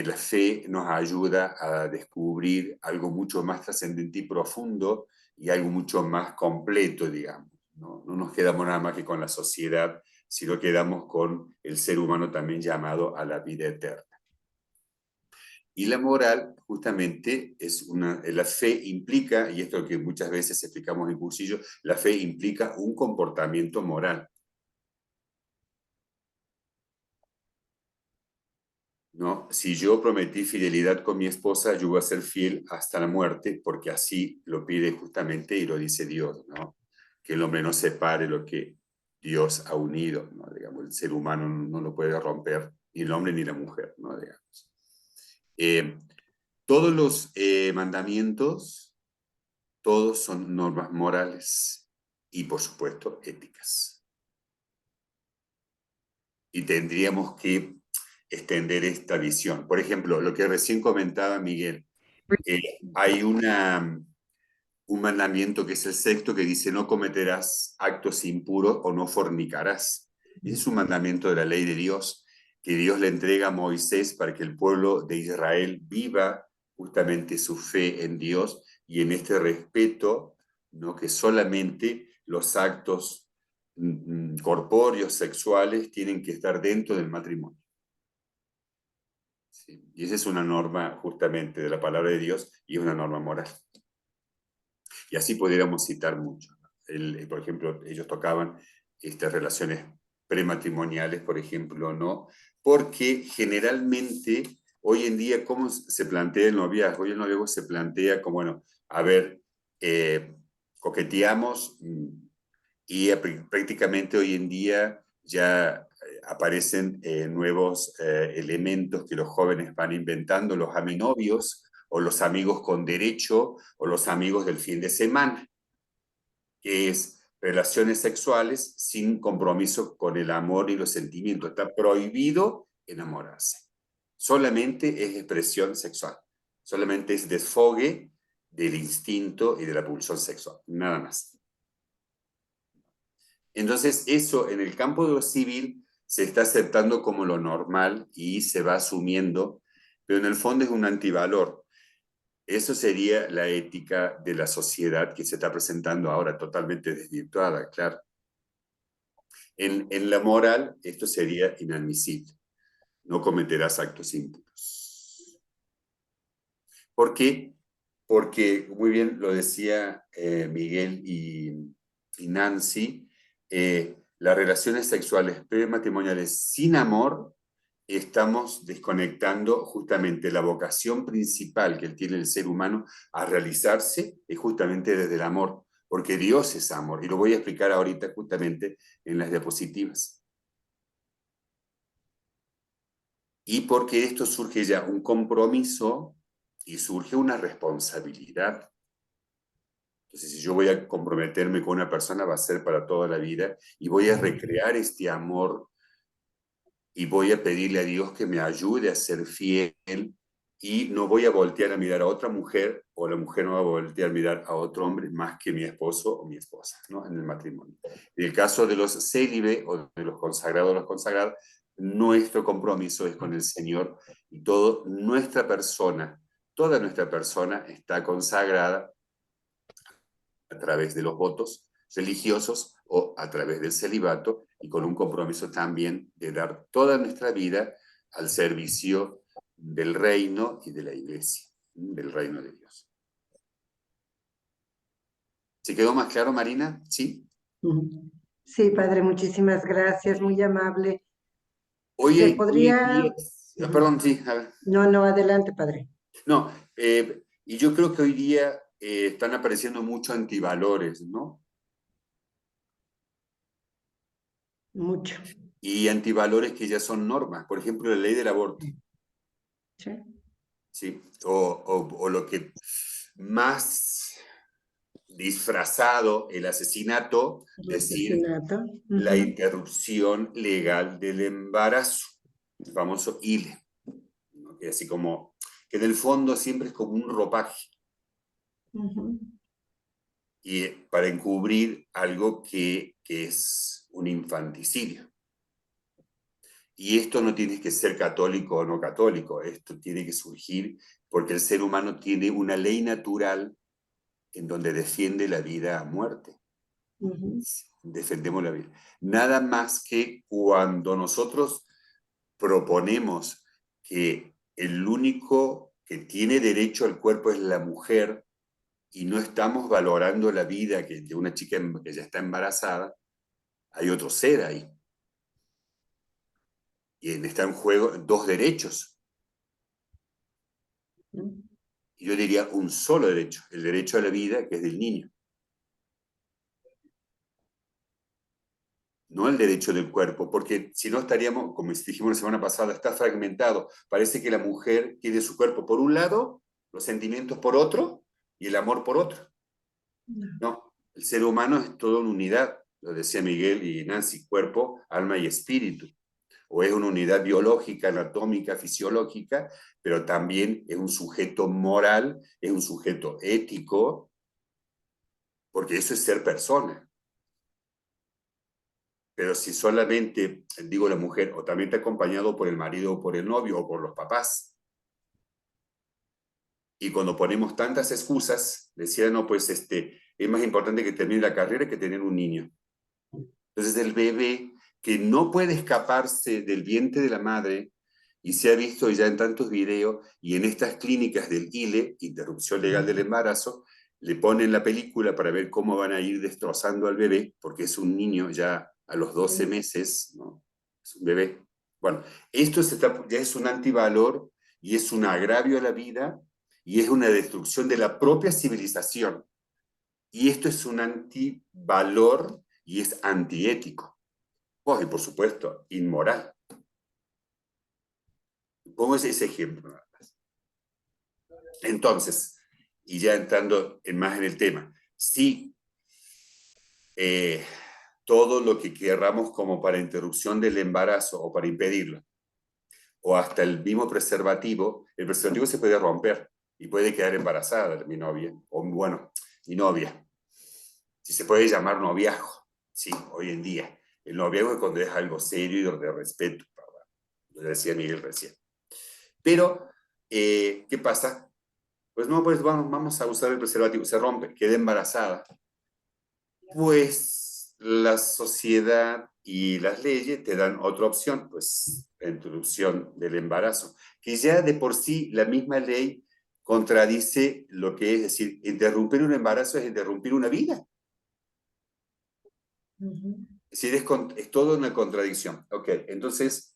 Speaker 1: la fe nos ayuda a descubrir algo mucho más trascendente y profundo y algo mucho más completo, digamos. No nos quedamos nada más que con la sociedad, sino quedamos con el ser humano también llamado a la vida eterna. Y la moral, justamente, la fe implica, y esto que muchas veces explicamos en cursillo, la fe implica un comportamiento moral. ¿no? Si yo prometí fidelidad con mi esposa, yo voy a ser fiel hasta la muerte, porque así lo pide justamente y lo dice Dios, ¿no? Que el hombre no separe lo que Dios ha unido, ¿no? Digamos, el ser humano no lo puede romper, ni el hombre ni la mujer, ¿no? Digamos. Todos los mandamientos, todos son normas morales y, por supuesto, éticas. Y tendríamos que extender esta visión. Por ejemplo, lo que recién comentaba Miguel, hay un mandamiento que es el sexto que dice no cometerás actos impuros o no fornicarás. Es un mandamiento de la ley de Dios que Dios le entrega a Moisés para que el pueblo de Israel viva justamente su fe en Dios y en este respeto, ¿no? Que solamente los actos corpóreos, sexuales, tienen que estar dentro del matrimonio. ¿Sí? Y esa es una norma justamente de la palabra de Dios y es una norma moral. Y así pudiéramos citar mucho. Por ejemplo, ellos tocaban estas relaciones prematrimoniales, por ejemplo, ¿no? Porque generalmente, hoy en día, ¿cómo se plantea el noviazgo? Hoy el noviazgo se plantea como, bueno, a ver, coqueteamos y prácticamente hoy en día ya aparecen nuevos elementos que los jóvenes van inventando, los aminovios, o los amigos con derecho, o los amigos del fin de semana, que es relaciones sexuales sin compromiso con el amor y los sentimientos. Está prohibido enamorarse. Solamente es expresión sexual. Solamente es desfogue del instinto y de la pulsión sexual. Nada más. Entonces, eso en el campo de lo civil se está aceptando como lo normal y se va asumiendo, pero en el fondo es un antivalor. Eso sería la ética de la sociedad que se está presentando ahora totalmente desvirtuada, claro. En la moral, esto sería inadmisible. No cometerás actos impuros. ¿Por qué? Porque, muy bien lo decía Miguel y Nancy, las relaciones sexuales prematrimoniales sin amor, estamos desconectando justamente la vocación principal que tiene el ser humano a realizarse, es justamente desde el amor, porque Dios es amor, y lo voy a explicar ahorita justamente en las diapositivas. Y porque esto surge ya un compromiso y surge una responsabilidad. Entonces, si yo voy a comprometerme con una persona, va a ser para toda la vida y voy a recrear este amor y voy a pedirle a Dios que me ayude a ser fiel y no voy a voltear a mirar a otra mujer o la mujer no va a voltear a mirar a otro hombre más que mi esposo o mi esposa, ¿no? En el matrimonio. En el caso de los célibes o de los consagrados o las consagradas, nuestro compromiso es con el Señor y toda nuestra persona está consagrada a través de los votos religiosos o a través del celibato y con un compromiso también de dar toda nuestra vida al servicio del reino y de la iglesia, del reino de Dios. ¿Se quedó más claro, Marina? ¿Sí?
Speaker 4: Sí, padre, muchísimas gracias, muy amable.
Speaker 1: Hoy
Speaker 4: ¿Se
Speaker 1: en día,
Speaker 4: podría...?
Speaker 1: perdón, sí, a ver.
Speaker 4: No, adelante, padre.
Speaker 1: No, y yo creo que hoy día están apareciendo muchos antivalores, ¿no?
Speaker 4: Mucho.
Speaker 1: Y antivalores que ya son normas. Por ejemplo, la ley del aborto.
Speaker 4: Sí.
Speaker 1: ¿Sí? O lo que más disfrazado el asesinato,
Speaker 4: El
Speaker 1: decir
Speaker 4: asesinato.
Speaker 1: la interrupción legal del embarazo, el famoso ILE, ¿no? Que así como, que en el fondo siempre es como un ropaje, y para encubrir algo que es un infanticidio. Y esto no tiene que ser católico o no católico, esto tiene que surgir porque el ser humano tiene una ley natural en donde defiende la vida a muerte. Defendemos la vida. Nada más que cuando nosotros proponemos que el único que tiene derecho al cuerpo es la mujer y no estamos valorando la vida de una chica que ya está embarazada, hay otro ser ahí. Y está en juego dos derechos. Yo diría un solo derecho, el derecho a la vida, que es del niño. No el derecho del cuerpo, porque si no estaríamos, como dijimos la semana pasada, está fragmentado. Parece que la mujer tiene su cuerpo por un lado, los sentimientos por otro y el amor por otro. No, el ser humano es toda una unidad, lo decía Miguel y Nancy, cuerpo, alma y espíritu. O es una unidad biológica, anatómica, fisiológica, pero también es un sujeto moral, es un sujeto ético, porque eso es ser persona. Pero si solamente, digo la mujer, o también está acompañado por el marido o por el novio o por los papás, y cuando ponemos tantas excusas, decía, no, pues es más importante que termine la carrera que tener un niño. Entonces el bebé que no puede escaparse del vientre de la madre, y se ha visto ya en tantos videos, y en estas clínicas del ILE, interrupción legal del embarazo, le ponen la película para ver cómo van a ir destrozando al bebé, porque es un niño ya a los 12 meses, ¿no? Es un bebé. Bueno, esto ya es un antivalor y es un agravio a la vida y es una destrucción de la propia civilización. Y esto es un antivalor y es antiético. Oh, y por supuesto, inmoral. Pongo ese ejemplo nada más. Entonces, y ya entrando más en el tema, si todo lo que querramos como para interrupción del embarazo o para impedirlo, o hasta el mismo preservativo, el preservativo se puede romper y puede quedar embarazada mi novia, o bueno, mi novia, si se puede llamar noviazgo, sí, hoy en día. El noviazgo es cuando es algo serio y de respeto, lo decía Miguel recién. Pero, ¿qué pasa? Pues no, pues vamos a usar el preservativo, se rompe, queda embarazada. Pues la sociedad y las leyes te dan otra opción, pues la interrupción del embarazo, que ya de por sí la misma ley contradice lo que es decir, interrumpir un embarazo es interrumpir una vida. Es decir, es todo una contradicción. Ok, entonces,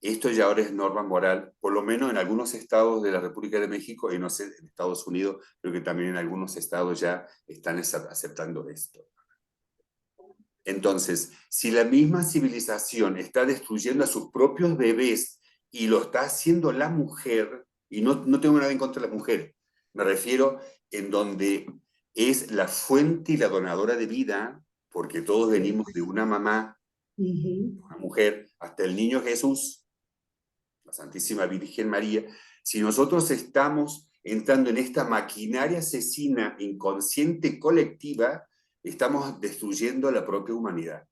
Speaker 1: esto ya ahora es norma moral, por lo menos en algunos estados de la República de México, y no sé, en Estados Unidos, creo que también en algunos estados ya están aceptando esto. Entonces, si la misma civilización está destruyendo a sus propios bebés y lo está haciendo la mujer, y no tengo nada en contra de la mujer, me refiero en donde es la fuente y la donadora de vida, porque todos venimos de una mamá, una mujer, hasta el niño Jesús, la Santísima Virgen María. Si nosotros estamos entrando en esta maquinaria asesina inconsciente colectiva, estamos destruyendo la propia humanidad.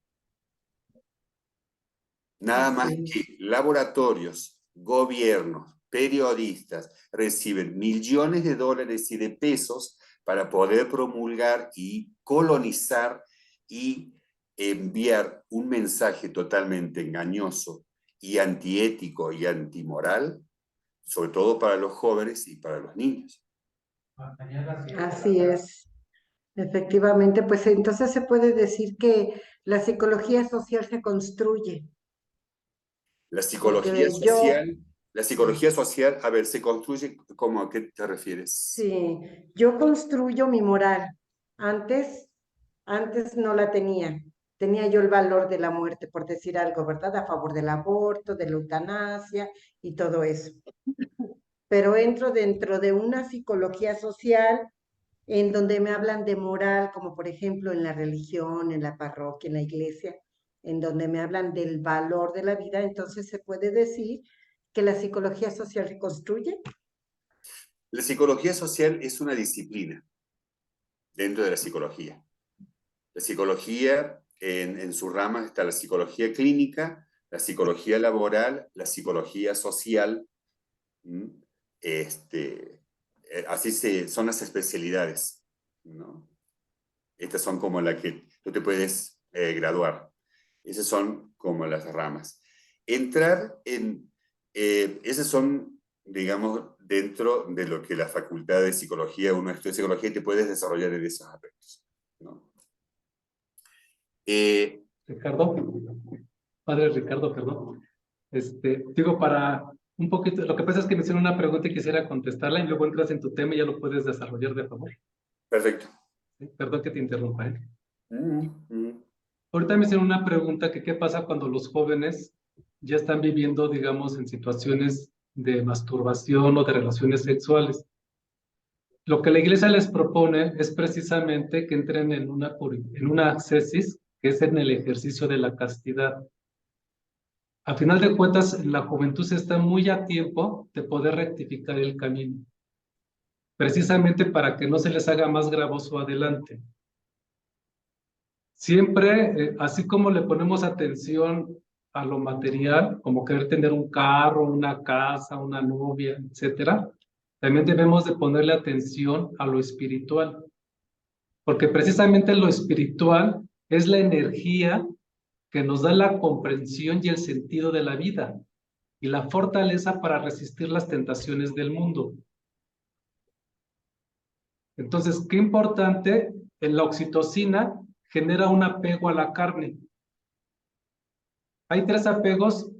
Speaker 1: Nada más que laboratorios, gobiernos, periodistas reciben millones de dólares y de pesos para poder promulgar y colonizar y enviar un mensaje totalmente engañoso y antiético y antimoral, sobre todo para los jóvenes y para los niños.
Speaker 4: Así es, efectivamente, pues entonces se puede decir que la psicología social se construye,
Speaker 1: La psicología
Speaker 4: porque yo,
Speaker 1: social, la psicología social, a ver, se construye, ¿cómo a qué te refieres?
Speaker 4: sí, yo construyo mi moral. Antes, antes no la tenía. Tenía yo el valor de la muerte, por decir algo, ¿verdad? A favor del aborto, de la eutanasia y todo eso. Pero entro dentro de una psicología social en donde me hablan de moral, como por ejemplo en la religión, en la parroquia, en la iglesia, en donde me hablan del valor de la vida, entonces se puede decir que la psicología social se construye.
Speaker 1: La psicología social es una disciplina dentro de la psicología. La psicología, en sus ramas está la psicología clínica, la psicología laboral, la psicología social. Así son las especialidades, ¿no? Estas son como las que tú te puedes graduar. Esas son como las ramas. Entrar en... esas son, digamos, dentro de lo que la facultad de psicología, uno estudia psicología y te puedes desarrollar en esos aspectos, ¿no?
Speaker 2: Ricardo, padre Ricardo, perdón. Digo, para un poquito, lo que pasa es que me hicieron una pregunta y quisiera contestarla y luego entras en tu tema y ya lo puedes desarrollar de favor.
Speaker 1: Perfecto.
Speaker 2: ¿Sí? Perdón que te interrumpa, ¿eh?
Speaker 1: Mm.
Speaker 2: Ahorita me hicieron una pregunta que qué pasa cuando los jóvenes ya están viviendo, digamos, en situaciones de masturbación o de relaciones sexuales. Lo que la iglesia les propone es precisamente que entren en una ascesis, que es en el ejercicio de la castidad. A final de cuentas, la juventud se está muy a tiempo de poder rectificar el camino, precisamente para que no se les haga más gravoso adelante. Siempre, así como le ponemos atención a lo material, como querer tener un carro, una casa, una novia, etcétera, también debemos de ponerle atención a lo espiritual, porque precisamente lo espiritual es la energía que nos da la comprensión y el sentido de la vida y la fortaleza para resistir las tentaciones del mundo. Entonces, qué importante, en la oxitocina genera un apego a la carne. Hay 3 apegos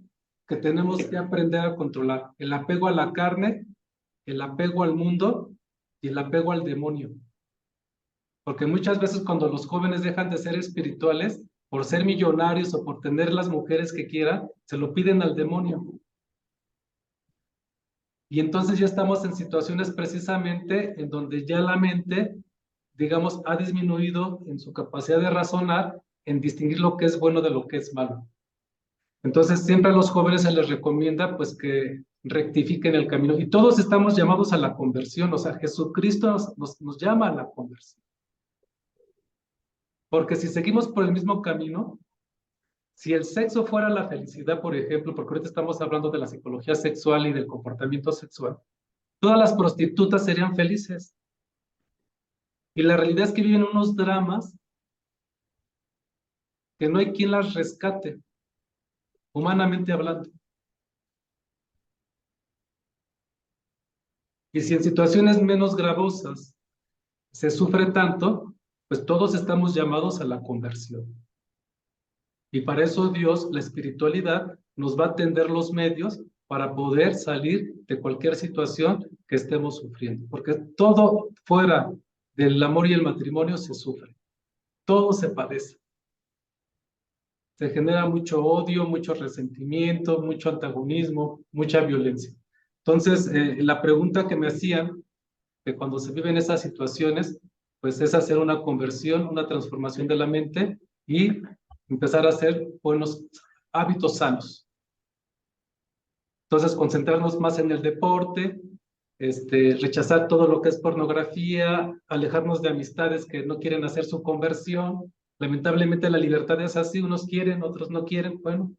Speaker 2: que tenemos que aprender a controlar: el apego a la carne, el apego al mundo y el apego al demonio. Porque muchas veces cuando los jóvenes dejan de ser espirituales, por ser millonarios o por tener las mujeres que quieran, se lo piden al demonio. Y entonces ya estamos en situaciones precisamente en donde ya la mente, digamos, ha disminuido en su capacidad de razonar, en distinguir lo que es bueno de lo que es malo. Entonces siempre a los jóvenes se les recomienda pues que rectifiquen el camino. Y todos estamos llamados a la conversión, o sea, Jesucristo nos llama a la conversión. Porque si seguimos por el mismo camino, si el sexo fuera la felicidad, por ejemplo, porque ahorita estamos hablando de la psicología sexual y del comportamiento sexual, todas las prostitutas serían felices. Y la realidad es que viven unos dramas que no hay quien las rescate, humanamente hablando. Y si en situaciones menos gravosas se sufre tanto, pues todos estamos llamados a la conversión. Y para eso Dios, la espiritualidad, nos va a tender los medios para poder salir de cualquier situación que estemos sufriendo. Porque todo fuera del amor y el matrimonio se sufre. Todo se padece. Se genera mucho odio, mucho resentimiento, mucho antagonismo, mucha violencia. Entonces, la pregunta que me hacían, que cuando se viven esas situaciones, pues es hacer una conversión, una transformación de la mente y empezar a hacer buenos hábitos sanos. Entonces, concentrarnos más en el deporte, rechazar todo lo que es pornografía, alejarnos de amistades que no quieren hacer su conversión. Lamentablemente la libertad es así, unos quieren, otros no quieren. Bueno,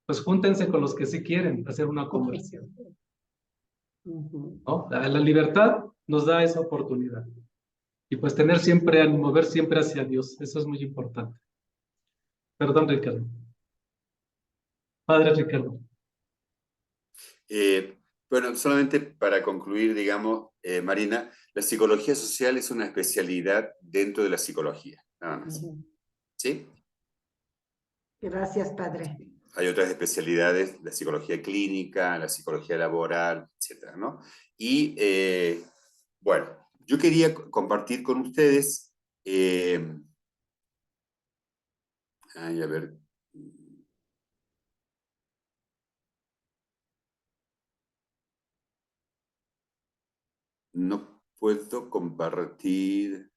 Speaker 2: pues júntense con los que sí quieren hacer una conversión. ¿No? La libertad nos da esa oportunidad. Y pues tener siempre ánimo, mover siempre hacia Dios, eso es muy importante. Perdón, Ricardo. Padre Ricardo.
Speaker 1: Bueno, solamente para concluir, digamos, Marina, la psicología social es una especialidad dentro de la psicología, nada más. ¿Sí?
Speaker 4: Gracias, padre.
Speaker 1: Hay otras especialidades, la psicología clínica, la psicología laboral, etcétera, ¿no? Y, bueno, yo quería compartir con ustedes, a ver, no puedo compartir.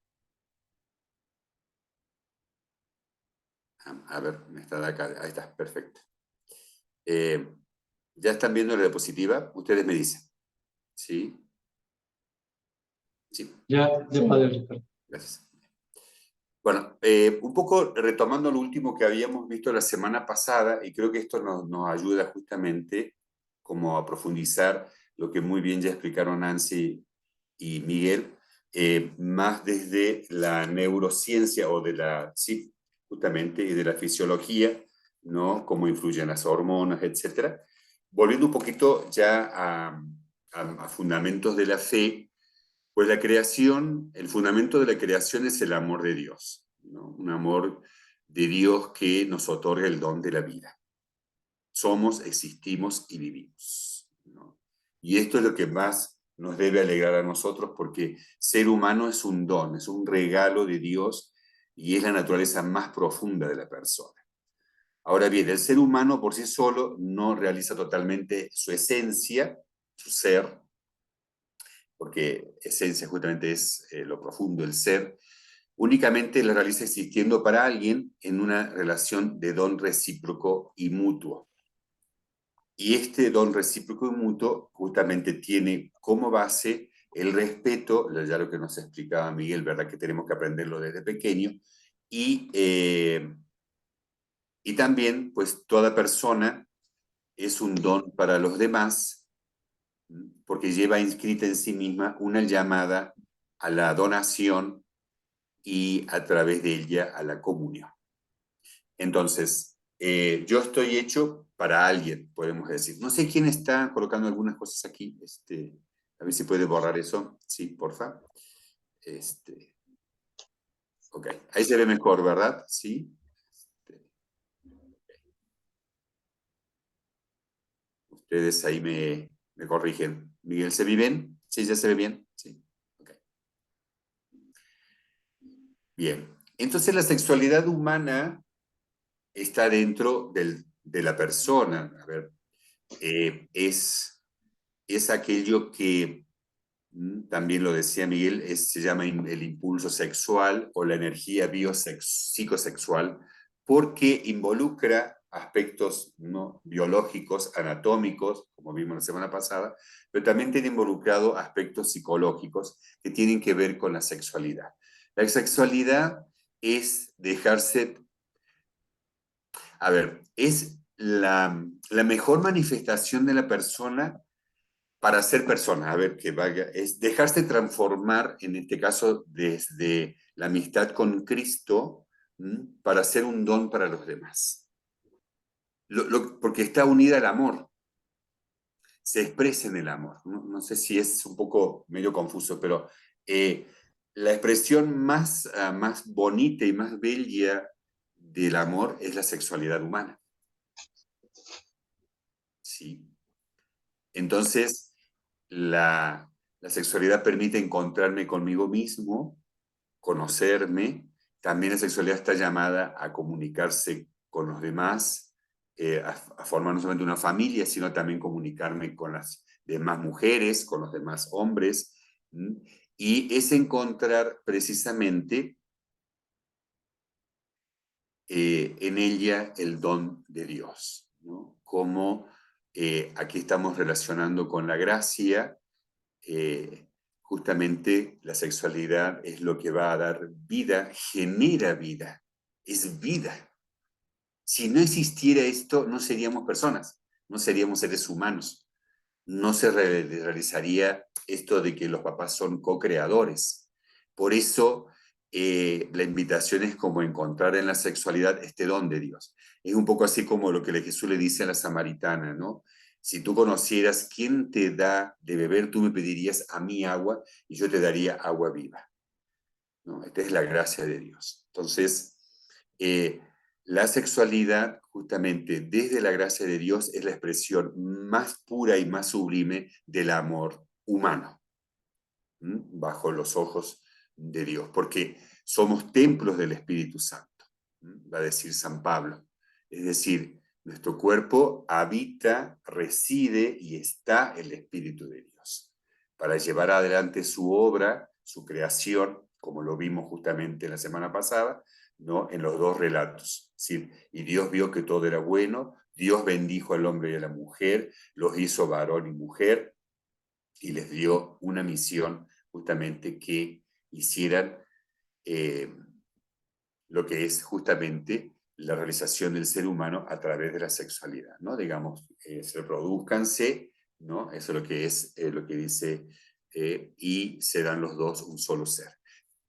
Speaker 1: A ver, me está de acá. Ahí está, perfecto. ¿Ya están viendo la diapositiva? Ustedes me dicen. ¿Sí? Sí.
Speaker 2: Ya, Padre Ricardo.
Speaker 1: Gracias. Bueno, un poco retomando lo último que habíamos visto la semana pasada, y creo que esto nos ayuda justamente como a profundizar lo que muy bien ya explicaron Nancy y Miguel, más desde la neurociencia o de la, sí, justamente, y de la fisiología, ¿no? Cómo influyen las hormonas, etc. Volviendo un poquito ya a fundamentos de la fe, pues la creación, el fundamento de la creación es el amor de Dios, ¿no? Un amor de Dios que nos otorga el don de la vida. Somos, existimos y vivimos, ¿no? Y esto es lo que más nos debe alegrar a nosotros, porque ser humano es un don, es un regalo de Dios y es la naturaleza más profunda de la persona. Ahora bien, el ser humano por sí solo no realiza totalmente su esencia, su ser, porque esencia justamente es lo profundo, el ser, únicamente la realiza existiendo para alguien en una relación de don recíproco y mutuo. Y este don recíproco y mutuo justamente tiene como base el respeto, ya lo que nos explicaba Miguel, ¿verdad? Que tenemos que aprenderlo desde pequeño, y también, pues, toda persona es un don para los demás, porque lleva inscrita en sí misma una llamada a la donación y a través de ella a la comunión. Entonces, yo estoy hecho para alguien, podemos decir. No sé quién está colocando algunas cosas aquí. A ver si puede borrar eso. Sí, porfa. Ok, ahí se ve mejor, ¿verdad? Sí. Ustedes ahí me corrigen. Miguel, ¿se ve bien? Sí, ya se ve bien. Sí. Okay. Bien. Entonces la sexualidad humana está dentro de la persona. A ver, es aquello que, también lo decía Miguel, se llama el impulso sexual o la energía psicosexual, porque involucra aspectos, ¿no?, biológicos, anatómicos, como vimos la semana pasada, pero también tiene involucrado aspectos psicológicos que tienen que ver con la sexualidad. La sexualidad es dejarse, a ver, es la mejor manifestación de la persona para ser persona, a ver, que vaya, es dejarse transformar, en este caso, desde la amistad con Cristo, para ser un don para los demás. Porque está unida al amor, se expresa en el amor. No sé si es un poco medio confuso, pero la expresión más bonita y más bella del amor es la sexualidad humana. ¿Sí? Entonces, la sexualidad permite encontrarme conmigo mismo, conocerme. También la sexualidad está llamada a comunicarse con los demás, a formar no solamente una familia, sino también comunicarme con las demás mujeres, con los demás hombres. Y es encontrar precisamente en ella el don de Dios, ¿no? Como aquí estamos relacionando con la gracia. Justamente la sexualidad es lo que va a dar vida, genera vida, es vida. Si no existiera esto, no seríamos personas, no seríamos seres humanos, no se realizaría esto de que los papás son co-creadores. Por eso la invitación es como encontrar en la sexualidad este don de Dios. Es un poco así como lo que Jesús le dice a la samaritana, ¿no? Si tú conocieras quién te da de beber, tú me pedirías a mí agua y yo te daría agua viva, ¿no? Esta es la gracia de Dios. Entonces, la sexualidad, justamente desde la gracia de Dios, es la expresión más pura y más sublime del amor humano, bajo los ojos de Dios, porque somos templos del Espíritu Santo, va a decir San Pablo. Es decir, nuestro cuerpo habita, reside y está el Espíritu de Dios para llevar adelante su obra, su creación, como lo vimos justamente la semana pasada, ¿no?, en los dos relatos. ¿Sí? Y Dios vio que todo era bueno, Dios bendijo al hombre y a la mujer, los hizo varón y mujer, y les dio una misión justamente que hicieran lo que es justamente la realización del ser humano a través de la sexualidad, ¿no? Digamos, se reproduzcanse, ¿no? Eso es lo que dice, y serán los dos un solo ser.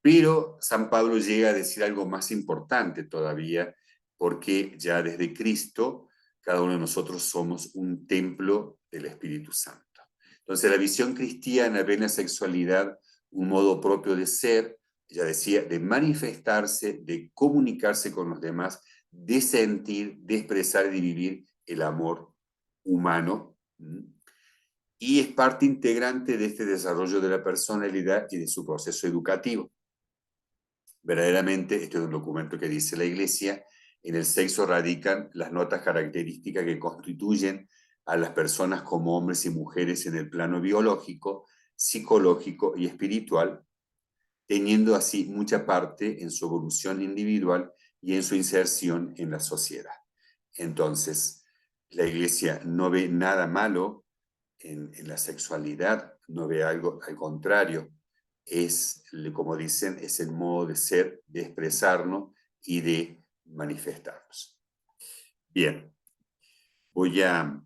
Speaker 1: Pero San Pablo llega a decir algo más importante todavía, porque ya desde Cristo, cada uno de nosotros somos un templo del Espíritu Santo. Entonces la visión cristiana ve en la sexualidad un modo propio de ser, ya decía, de manifestarse, de comunicarse con los demás, de sentir, de expresar y de vivir el amor humano. y es parte integrante de este desarrollo de la personalidad y de su proceso educativo. Verdaderamente, este es un documento que dice la Iglesia, en el sexo radican las notas características que constituyen a las personas como hombres y mujeres en el plano biológico, psicológico y espiritual, teniendo así mucha parte en su evolución individual y en su inserción en la sociedad. Entonces, la Iglesia no ve nada malo en la sexualidad, no ve algo, al contrario, es, como dicen, es el modo de ser, de expresarnos y de manifestarnos. Bien, voy a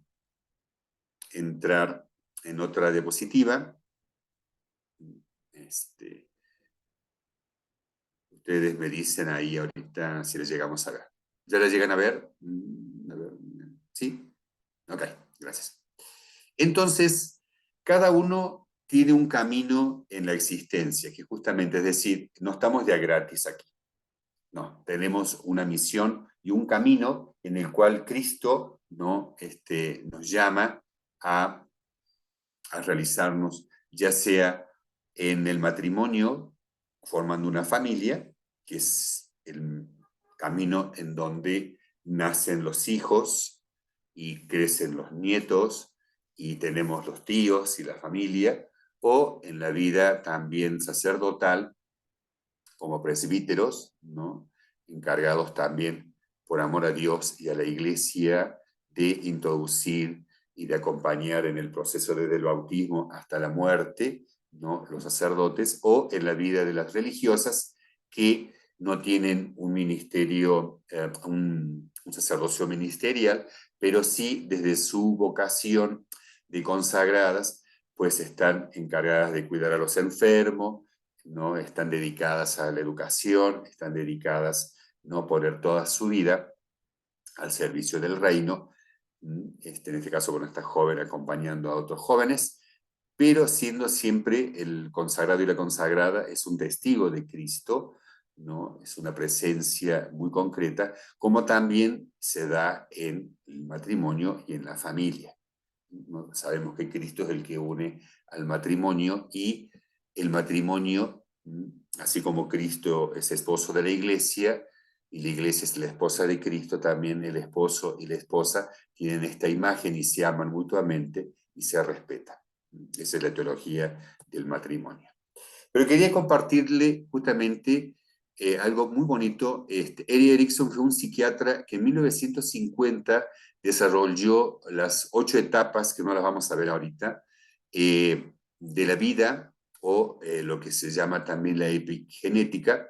Speaker 1: entrar en otra diapositiva. Ustedes me dicen ahí ahorita si les llegamos a ver. ¿Ya la llegan a ver? ¿Sí? Ok, gracias. Entonces, cada uno tiene un camino en la existencia, que justamente, es decir, no estamos de a gratis aquí. No, tenemos una misión y un camino en el cual Cristo, ¿no? Nos llama a realizarnos, ya sea en el matrimonio, formando una familia, que es el camino en donde nacen los hijos y crecen los nietos y tenemos los tíos y la familia, o en la vida también sacerdotal, como presbíteros, ¿no? Encargados también, por amor a Dios y a la Iglesia, de introducir y de acompañar en el proceso desde el bautismo hasta la muerte, ¿no? Los sacerdotes, o en la vida de las religiosas que no tienen un ministerio, un sacerdocio ministerial, pero sí desde su vocación de consagradas, pues están encargadas de cuidar a los enfermos, ¿no? Están dedicadas a la educación, están dedicadas, ¿no?, a poner toda su vida al servicio del reino, en este caso con esta joven acompañando a otros jóvenes, pero siendo siempre el consagrado y la consagrada es un testigo de Cristo, ¿no? Es una presencia muy concreta, como también se da en el matrimonio y en la familia, ¿no? Sabemos que Cristo es el que une al matrimonio, y el matrimonio, así como Cristo es esposo de la Iglesia y la Iglesia es la esposa de Cristo, también el esposo y la esposa tienen esta imagen y se aman mutuamente y se respetan. Esa es la teología del matrimonio. Pero quería compartirle justamente algo muy bonito. Erik Erikson fue un psiquiatra que en 1950 desarrolló las 8 etapas, que no las vamos a ver ahorita, de la vida, o lo que se llama también la epigenética,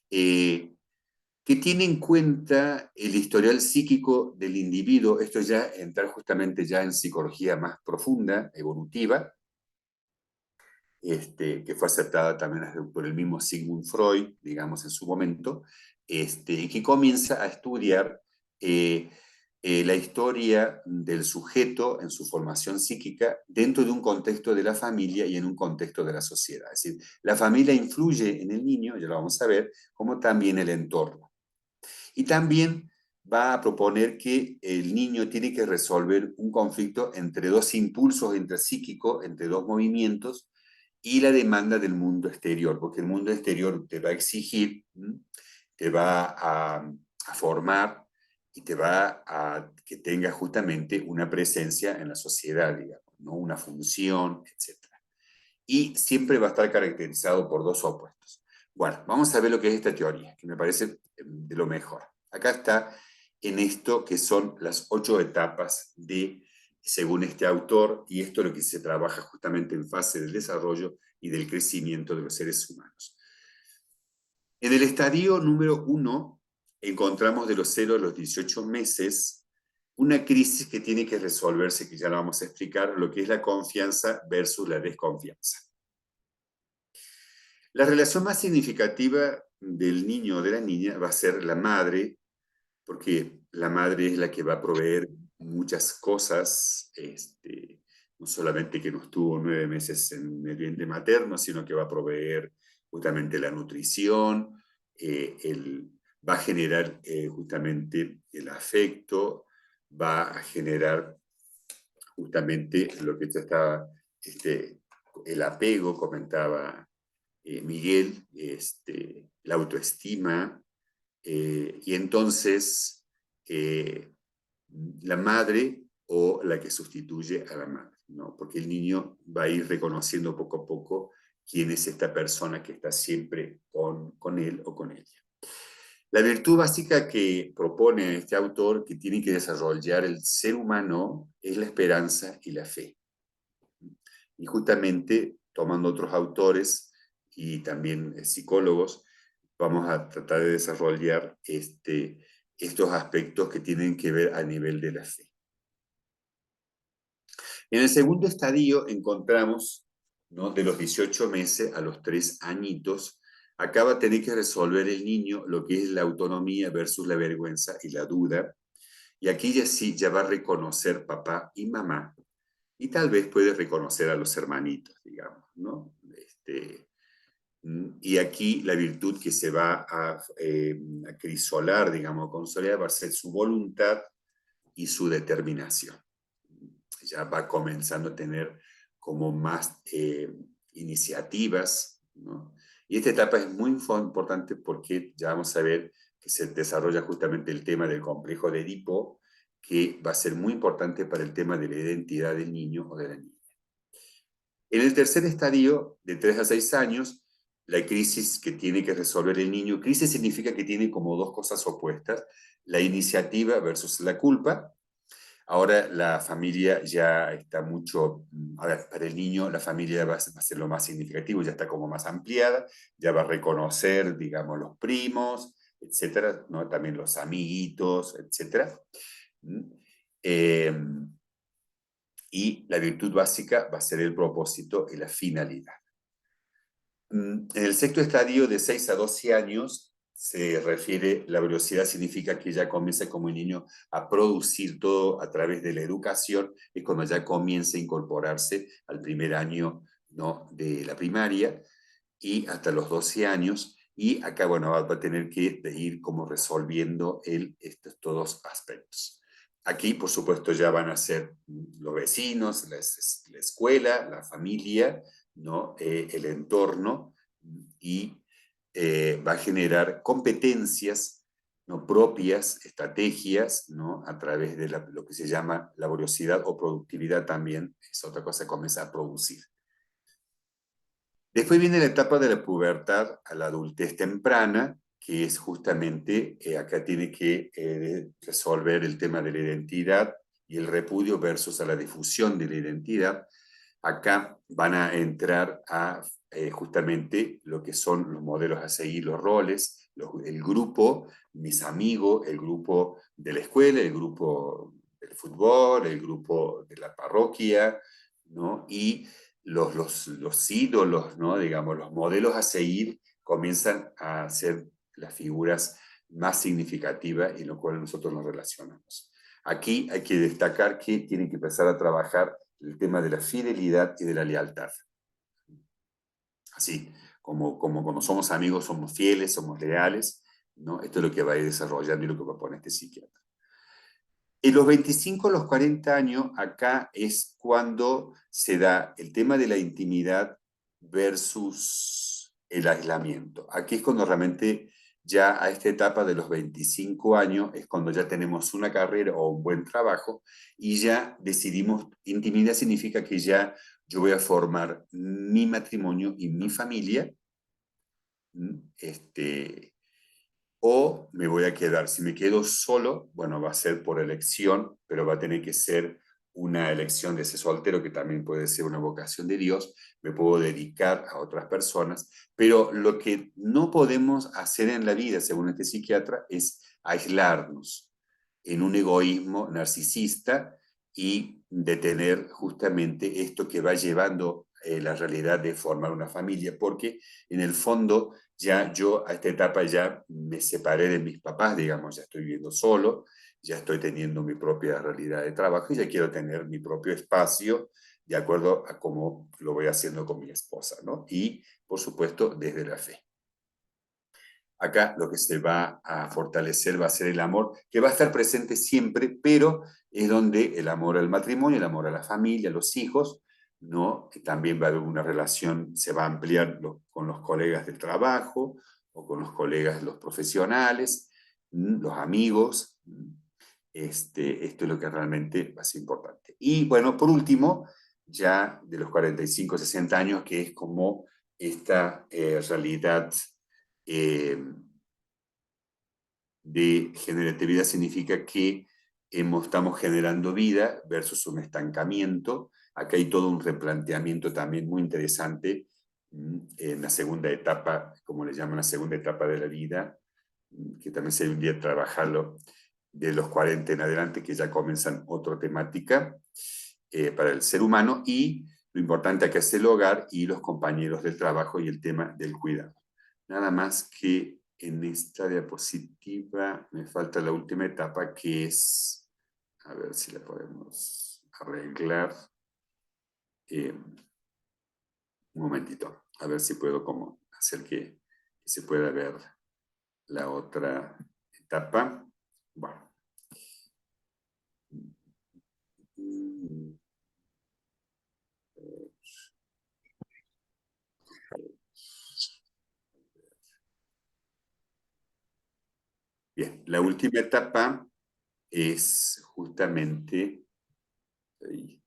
Speaker 1: que tiene en cuenta el historial psíquico del individuo. Esto ya entrar justamente ya en psicología más profunda, evolutiva, que fue aceptada también por el mismo Sigmund Freud, digamos, en su momento, y que comienza a estudiar la historia del sujeto en su formación psíquica dentro de un contexto de la familia y en un contexto de la sociedad. Es decir, la familia influye en el niño, ya lo vamos a ver, como también el entorno. Y también va a proponer que el niño tiene que resolver un conflicto entre dos impulsos intrapsíquicos, entre dos movimientos, y la demanda del mundo exterior, porque el mundo exterior te va a exigir, te va a formar y te va a que tenga justamente una presencia en la sociedad, digamos, ¿no? Una función, etc. Y siempre va a estar caracterizado por dos opuestos. Bueno, vamos a ver lo que es esta teoría, que me parece de lo mejor. Acá está en esto que son las 8 etapas de, según este autor, y esto es lo que se trabaja justamente en fase del desarrollo y del crecimiento de los seres humanos. En el estadio número 1 encontramos de los 0 a los 18 meses una crisis que tiene que resolverse, que ya lo vamos a explicar, lo que es la confianza versus la desconfianza. La relación más significativa del niño o de la niña va a ser la madre, porque la madre es la que va a proveer muchas cosas, no solamente que nos tuvo 9 meses en el vientre materno, sino que va a proveer justamente la nutrición, va a generar justamente el afecto, va a generar justamente lo que está, el apego, comentaba Miguel, la autoestima, y entonces la madre o la que sustituye a la madre, ¿no? Porque el niño va a ir reconociendo poco a poco quién es esta persona que está siempre con él o con ella. La virtud básica que propone este autor, que tiene que desarrollar el ser humano, es la esperanza y la fe. Y justamente, tomando otros autores y también psicólogos, vamos a tratar de desarrollar estos aspectos que tienen que ver a nivel de la fe. En el segundo estadio encontramos, ¿no?, de los 18 meses a los 3 añitos, acá va a tener que resolver el niño lo que es la autonomía versus la vergüenza y la duda. Y aquí ya sí, ya va a reconocer papá y mamá. Y tal vez puede reconocer a los hermanitos, digamos, ¿no? Y aquí la virtud que se va a acrisolar, digamos, consolidar, va a ser su voluntad y su determinación. Ya va comenzando a tener como más iniciativas, ¿no? Y esta etapa es muy importante porque ya vamos a ver que se desarrolla justamente el tema del complejo de Edipo, que va a ser muy importante para el tema de la identidad del niño o de la niña. En el tercer estadio, de 3 a 6 años, la crisis que tiene que resolver el niño, crisis significa que tiene como dos cosas opuestas, la iniciativa versus la culpa. Ahora la familia ya está mucho, a ver, para el niño la familia va a ser lo más significativo, ya está como más ampliada, ya va a reconocer, digamos, los primos, etcétera, ¿no? También los amiguitos, etcétera. Y la virtud básica va a ser el propósito y la finalidad. En el sexto estadio, de 6 a 12 años, se refiere, la velocidad significa que ya comienza como un niño a producir todo a través de la educación, es cuando ya comienza a incorporarse al primer año, ¿no?, de la primaria y hasta los 12 años, y acá, bueno, va a tener que ir como resolviendo estos todos aspectos. Aquí, por supuesto, ya van a ser los vecinos, la escuela, la familia, ¿no?, el entorno, y va a generar competencias, ¿no?, propias, estrategias, ¿no?, a través de lo que se llama laboriosidad o productividad también, es otra cosa, comienza a producir. Después viene la etapa de la pubertad a la adultez temprana, que es justamente, acá tiene que resolver el tema de la identidad y el repudio versus a la difusión de la identidad. Acá van a entrar a justamente lo que son los modelos a seguir, los roles, el grupo, mis amigos, el grupo de la escuela, el grupo del fútbol, el grupo de la parroquia, ¿no? Y los ídolos, ¿no?, digamos, los modelos a seguir comienzan a ser las figuras más significativas en lo cual nosotros nos relacionamos. Aquí hay que destacar que tienen que empezar a trabajar el tema de la fidelidad y de la lealtad. Así, como cuando somos amigos somos fieles, somos leales, ¿no? Esto es lo que va a ir desarrollando y lo que propone este psiquiatra. En los 25 a los 40 años, acá es cuando se da el tema de la intimidad versus el aislamiento. Aquí es cuando realmente ya a esta etapa de los 25 años es cuando ya tenemos una carrera o un buen trabajo y ya decidimos, intimidad significa que ya yo voy a formar mi matrimonio y mi familia, o me voy a quedar. Si me quedo solo, bueno, va a ser por elección, pero va a tener que ser una elección de ese soltero, que también puede ser una vocación de Dios. Me puedo dedicar a otras personas, pero lo que no podemos hacer en la vida, según este psiquiatra, es aislarnos en un egoísmo narcisista y detener justamente esto que va llevando la realidad de formar una familia, porque en el fondo ya yo a esta etapa ya me separé de mis papás, digamos, ya estoy viviendo solo, ya estoy teniendo mi propia realidad de trabajo y ya quiero tener mi propio espacio de acuerdo a cómo lo voy haciendo con mi esposa, ¿no? Y, por supuesto, desde la fe. Acá lo que se va a fortalecer va a ser el amor, que va a estar presente siempre, pero es donde el amor al matrimonio, el amor a la familia, a los hijos, ¿no? Que también va a haber una relación, se va a ampliar con los colegas del trabajo o con los colegas, los profesionales, los amigos. Esto es lo que realmente va a ser importante. Y bueno, por último, ya de los 45, 60 años, que es como esta realidad de generatividad significa que estamos generando vida versus un estancamiento. Acá hay todo un replanteamiento también muy interesante en la segunda etapa, como le llaman la segunda etapa de la vida, que también se debería trabajarlo de los 40 en adelante, que ya comienzan otra temática para el ser humano, y lo importante acá es el hogar y los compañeros del trabajo y el tema del cuidado. Nada más que en esta diapositiva me falta la última etapa, que es, a ver si la podemos arreglar. Un momentito, a ver si puedo como hacer que se pueda ver la otra etapa. Bueno. Bien, la última etapa es justamente, aquí,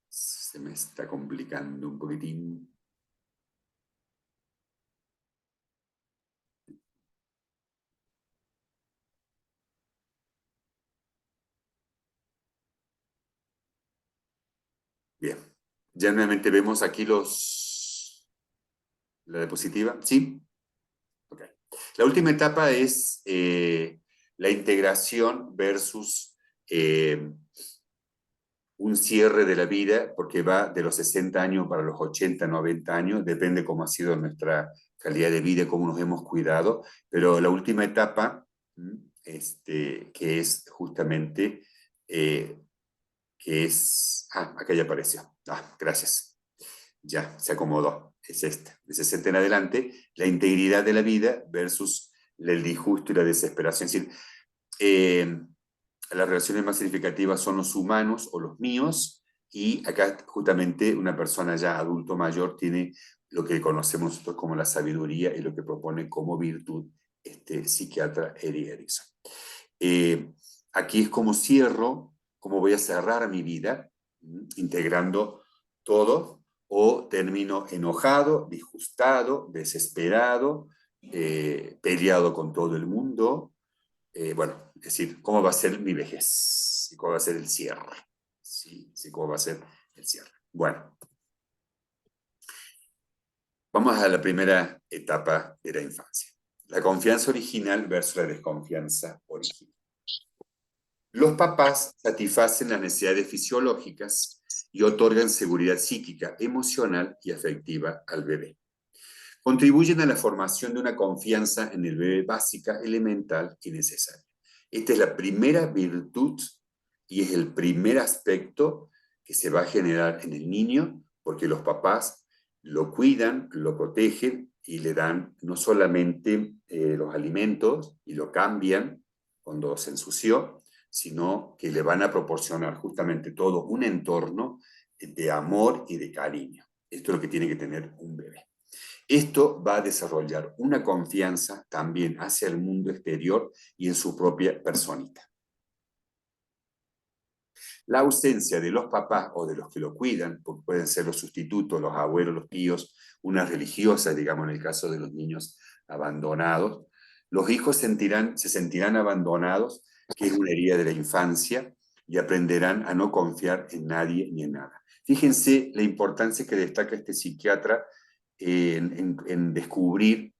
Speaker 1: se me está complicando un poquitín. Bien, ya nuevamente vemos aquí la diapositiva, ¿sí? Okay. La última etapa es la integración versus un cierre de la vida, porque va de los 60 años para los 80, 90 años, depende cómo ha sido nuestra calidad de vida, cómo nos hemos cuidado, pero la última etapa, que es justamente, que es, acá ya apareció, gracias, ya se acomodó, es esta, de 60 en adelante, la integridad de la vida versus el disgusto y la desesperación, es decir, las relaciones más significativas son los humanos o los míos, y acá justamente una persona ya adulto mayor tiene lo que conocemos nosotros como la sabiduría y lo que propone como virtud este psiquiatra Erik Erikson. Aquí es como cierro, cómo voy a cerrar mi vida, integrando todo, o termino enojado, disgustado, desesperado, peleado con todo el mundo. Bueno, es decir, cómo va a ser mi vejez y cómo va a ser el cierre. Sí, cómo va a ser el cierre. Bueno, vamos a la primera etapa de la infancia. La confianza original versus la desconfianza original. Los papás satisfacen las necesidades fisiológicas y otorgan seguridad psíquica, emocional y afectiva al bebé. Contribuyen a la formación de una confianza en el bebé básica, elemental y necesaria. Esta es la primera virtud y es el primer aspecto que se va a generar en el niño, porque los papás lo cuidan, lo protegen y le dan no solamente los alimentos y lo cambian cuando se ensució, sino que le van a proporcionar justamente todo un entorno de amor y de cariño. Esto es lo que tiene que tener un bebé. Esto va a desarrollar una confianza también hacia el mundo exterior y en su propia personita. La ausencia de los papás o de los que lo cuidan, porque pueden ser los sustitutos, los abuelos, los tíos, unas religiosas, digamos en el caso de los niños abandonados, los hijos se sentirán abandonados, que es una herida de la infancia, y aprenderán a no confiar en nadie ni en nada. Fíjense la importancia que destaca este psiquiatra en descubrir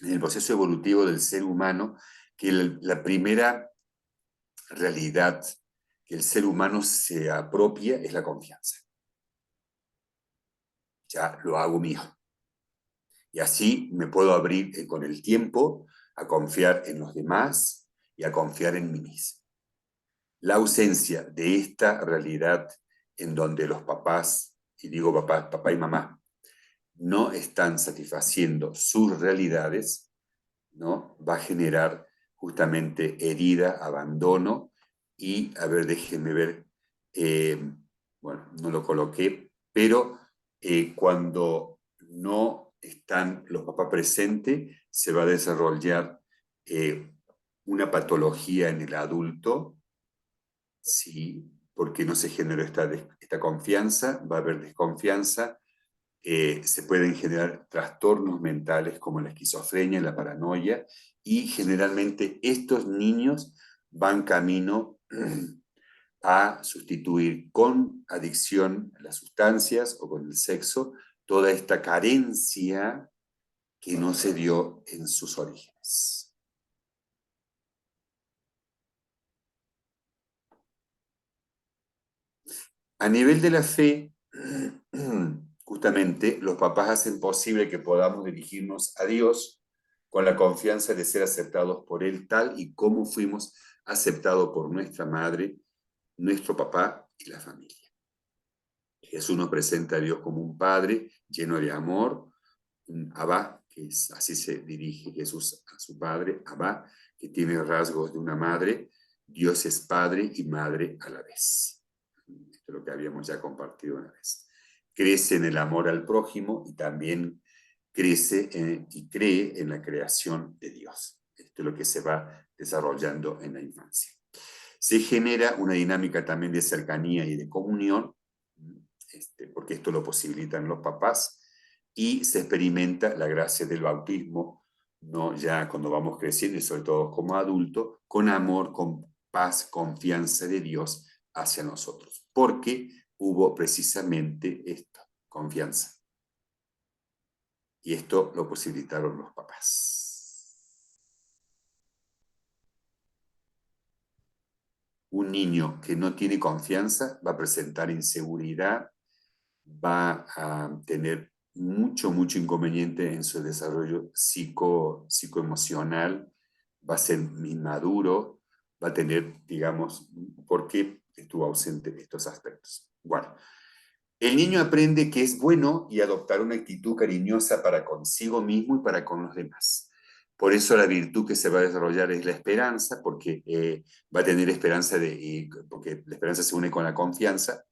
Speaker 1: en el proceso evolutivo del ser humano que la primera realidad que el ser humano se apropia es la confianza. Ya lo hago mío. Y así me puedo abrir con el tiempo a confiar en los demás y a confiar en mí mismo. La ausencia de esta realidad en donde los papás, y digo papá y mamá, no están satisfaciendo sus realidades, ¿no? Va a generar justamente herida, abandono y, a ver, déjenme ver, bueno, no lo coloqué, pero cuando no están los papás presentes, se va a desarrollar una patología en el adulto, sí, porque no se generó esta confianza, va a haber desconfianza, se pueden generar trastornos mentales como la esquizofrenia, la paranoia, y generalmente estos niños van camino a sustituir con adicción a las sustancias o con el sexo toda esta carencia que no se dio en sus orígenes. A nivel de la fe, justamente los papás hacen posible que podamos dirigirnos a Dios con la confianza de ser aceptados por Él tal y como fuimos aceptados por nuestra madre, nuestro papá y la familia. Jesús nos presenta a Dios como un Padre lleno de amor, un Abba, que así se dirige Jesús a su Padre, Abba, que tiene rasgos de una madre. Dios es Padre y Madre a la vez. Esto es lo que habíamos ya compartido una vez. Crece en el amor al prójimo y también crece y cree en la creación de Dios. Esto es lo que se va desarrollando en la infancia. Se genera una dinámica también de cercanía y de comunión, porque esto lo posibilitan los papás, y se experimenta la gracia del bautismo, ¿no? Ya cuando vamos creciendo y sobre todo como adultos, con amor, con paz, confianza de Dios hacia nosotros, porque hubo precisamente esto, confianza. Y esto lo posibilitaron los papás. Un niño que no tiene confianza va a presentar inseguridad, va a tener mucho inconveniente en su desarrollo psicoemocional, va a ser inmaduro, va a tener, digamos, ¿por qué estuvo ausente de estos aspectos? Bueno, el niño aprende que es bueno y adoptar una actitud cariñosa para consigo mismo y para con los demás. Por eso la virtud que se va a desarrollar es la esperanza, porque va a tener esperanza, porque la esperanza se une con la confianza,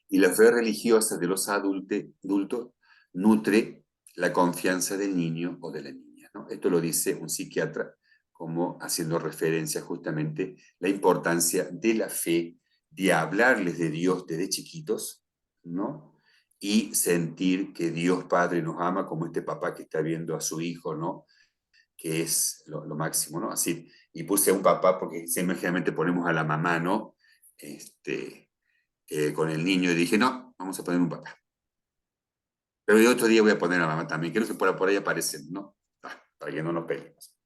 Speaker 1: y la fe religiosa de los adultos nutre la confianza del niño o de la niña, ¿no? Esto lo dice un psiquiatra como haciendo referencia justamente la importancia de la fe, de hablarles de Dios desde chiquitos, ¿no? Y sentir que Dios Padre nos ama como este papá que está viendo a su hijo, ¿no? Que es lo máximo, ¿no? Así, y puse a un papá porque siempre generalmente ponemos a la mamá, ¿no? Con el niño y dije, no, vamos a poner un papá. Pero yo otro día voy a poner a mamá también, quiero que por ahí aparecen, ¿no? Para que no nos peleemos.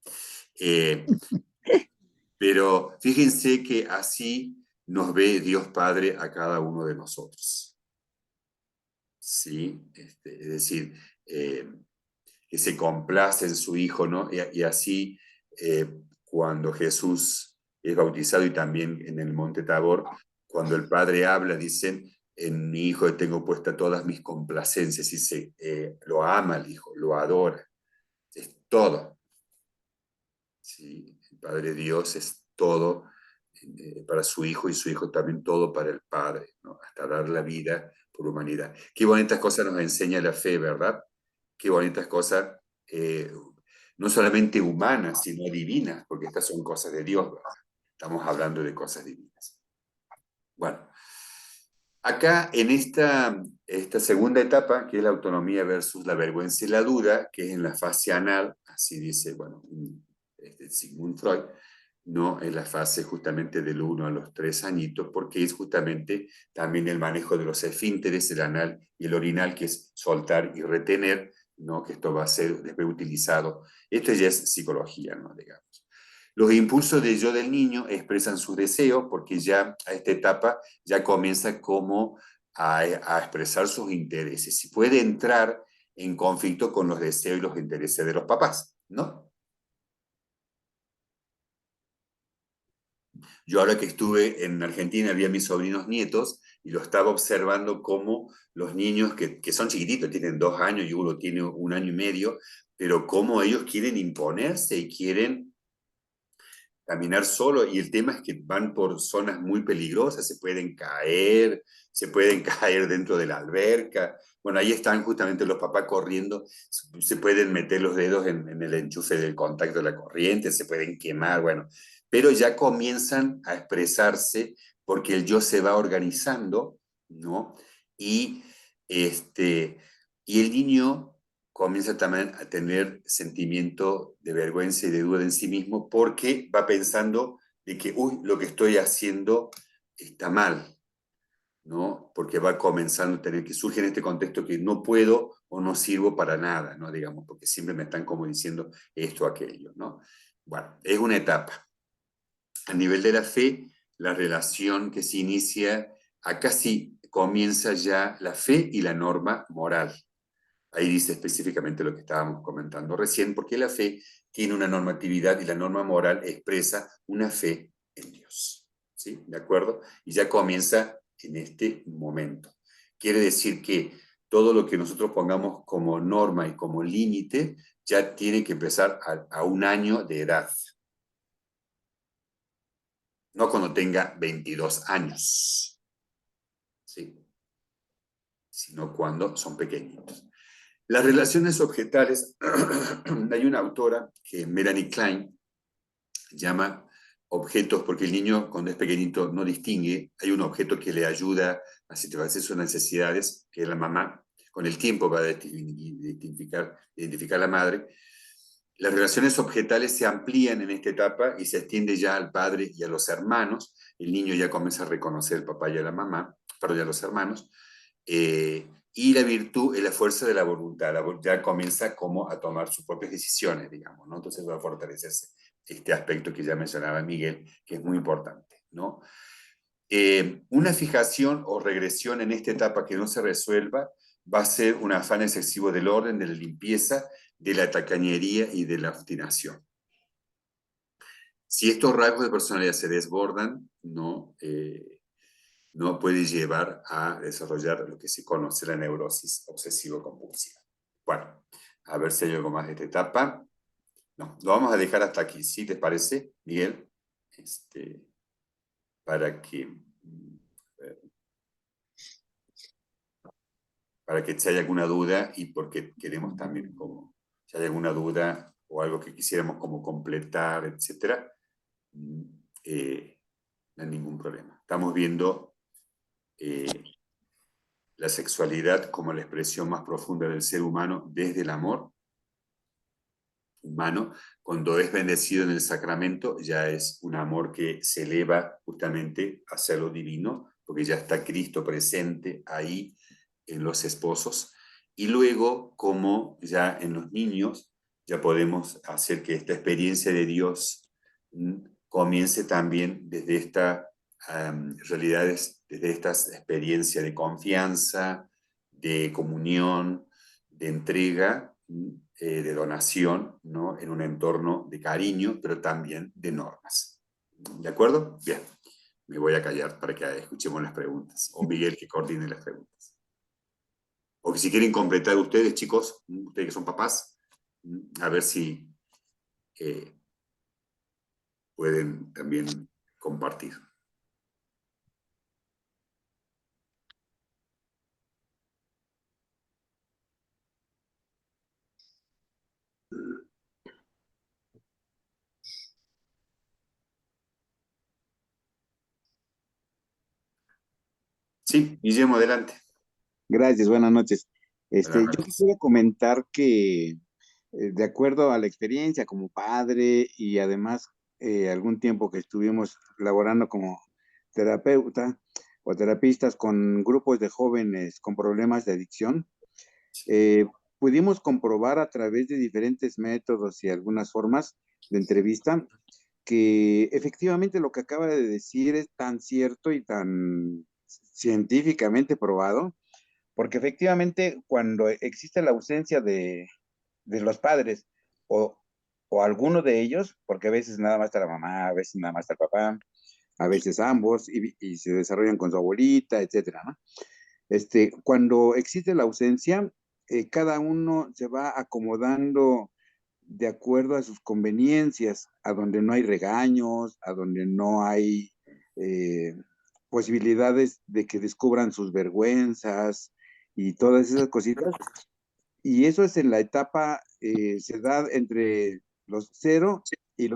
Speaker 1: Pero fíjense que así nos ve Dios Padre a cada uno de nosotros. ¿Sí? Es decir, que se complace en su Hijo, ¿no? Y así, cuando Jesús es bautizado y también en el Monte Tabor, cuando el Padre habla, dicen, en mi Hijo tengo puestas todas mis complacencias, y lo ama el Hijo, lo adora, es todo. ¿Sí? El Padre Dios es todo para su Hijo y su Hijo también todo para el Padre, ¿no? Hasta dar la vida por humanidad. Qué bonitas cosas nos enseña la fe, ¿verdad? Qué bonitas cosas, no solamente humanas, sino divinas, porque estas son cosas de Dios, ¿verdad? Estamos hablando de cosas divinas. Bueno, acá en esta segunda etapa, que es la autonomía versus la vergüenza y la duda, que es en la fase anal, así dice, bueno, Sigmund Freud, ¿no? En la fase justamente del 1 a los 3 añitos, porque es justamente también el manejo de los esfínteres, el anal y el orinal, que es soltar y retener, ¿no? Que esto va a ser después utilizado. Esto ya es psicología, ¿no? Digamos. Los impulsos de yo del niño expresan sus deseos, porque ya a esta etapa ya comienza como a expresar sus intereses y puede entrar en conflicto con los deseos y los intereses de los papás, ¿no? Yo ahora que estuve en Argentina, vi a mis sobrinos nietos y lo estaba observando como los niños que son chiquititos, tienen 2 años y uno tiene 1 año y medio, pero cómo ellos quieren imponerse y quieren caminar solo, y el tema es que van por zonas muy peligrosas, se pueden caer dentro de la alberca. Bueno, ahí están justamente los papás corriendo, se pueden meter los dedos en el enchufe del contacto de la corriente, se pueden quemar, bueno, pero ya comienzan a expresarse porque el yo se va organizando, ¿no? Y, y el niño comienza también a tener sentimiento de vergüenza y de duda en sí mismo porque va pensando de que, uy, lo que estoy haciendo está mal, ¿no? Porque va comenzando a tener que surge en este contexto que no puedo o no sirvo para nada, ¿no? Digamos, porque siempre me están como diciendo esto o aquello, ¿no? Bueno, es una etapa. A nivel de la fe, la relación que se inicia, acá sí comienza ya la fe y la norma moral. Ahí dice específicamente lo que estábamos comentando recién, porque la fe tiene una normatividad y la norma moral expresa una fe en Dios. ¿Sí? ¿De acuerdo? Y ya comienza en este momento. Quiere decir que todo lo que nosotros pongamos como norma y como límite ya tiene que empezar a 1 año de edad. No cuando tenga 22 años. ¿Sí? Sino cuando son pequeñitos. Las relaciones objetales, hay una autora que Melanie Klein llama objetos, porque el niño cuando es pequeñito no distingue, hay un objeto que le ayuda a satisfacer sus necesidades, que es la mamá, con el tiempo va a identificar a la madre. Las relaciones objetales se amplían en esta etapa y se extiende ya al padre y a los hermanos. El niño ya comienza a reconocer al papá y a la mamá, perdón, y a los hermanos. Y la virtud es la fuerza de la voluntad, ya comienza como a tomar sus propias decisiones, digamos, ¿no? Entonces va a fortalecerse este aspecto que ya mencionaba Miguel, que es muy importante, ¿no? Una fijación o regresión en esta etapa que no se resuelva va a ser un afán excesivo del orden, de la limpieza, de la tacañería y de la obstinación. Si estos rasgos de personalidad se desbordan, no puede llevar a desarrollar lo que se conoce la neurosis obsesivo-compulsiva. Bueno, a ver si hay algo más de esta etapa. No, lo vamos a dejar hasta aquí, ¿sí? ¿Te parece, Miguel? Para que si hay alguna duda y porque queremos también como, si hay alguna duda o algo que quisiéramos como completar, etcétera, no hay ningún problema. Estamos viendo la sexualidad como la expresión más profunda del ser humano desde el amor humano. Cuando es bendecido en el sacramento, ya es un amor que se eleva justamente hacia lo divino, porque ya está Cristo presente ahí en los esposos. Y luego, como ya en los niños, ya podemos hacer que esta experiencia de Dios comience también desde estas realidades, desde esta experiencia de confianza, de comunión, de entrega, de donación, ¿no? En un entorno de cariño, pero también de normas. ¿De acuerdo? Bien, me voy a callar para que escuchemos las preguntas, o Miguel que coordine las preguntas. O que si quieren completar ustedes, chicos, ustedes que son papás, a ver si pueden también compartir. Sí, Guillermo, adelante.
Speaker 6: Gracias, buenas noches.
Speaker 1: Buenas
Speaker 6: Yo
Speaker 1: noches.
Speaker 6: quisiera comentar que, de acuerdo a la experiencia como padre y además algún tiempo que estuvimos laborando como terapeuta o terapistas con grupos de jóvenes con problemas de adicción, eh, pudimos comprobar a través de diferentes métodos y algunas formas de entrevista que efectivamente lo que acaba de decir es tan cierto y tan científicamente probado, porque efectivamente cuando existe la ausencia de los padres o, o alguno de ellos, porque a veces nada más está la mamá, a veces nada más está el papá, a veces ambos, y se desarrollan con su abuelita, etcétera, ¿no? Cuando existe la ausencia, cada uno se va acomodando de acuerdo a sus conveniencias, a donde no hay regaños, a donde no hay posibilidades de que descubran sus vergüenzas y todas esas cositas. Y eso es en la etapa, se da entre los 0 y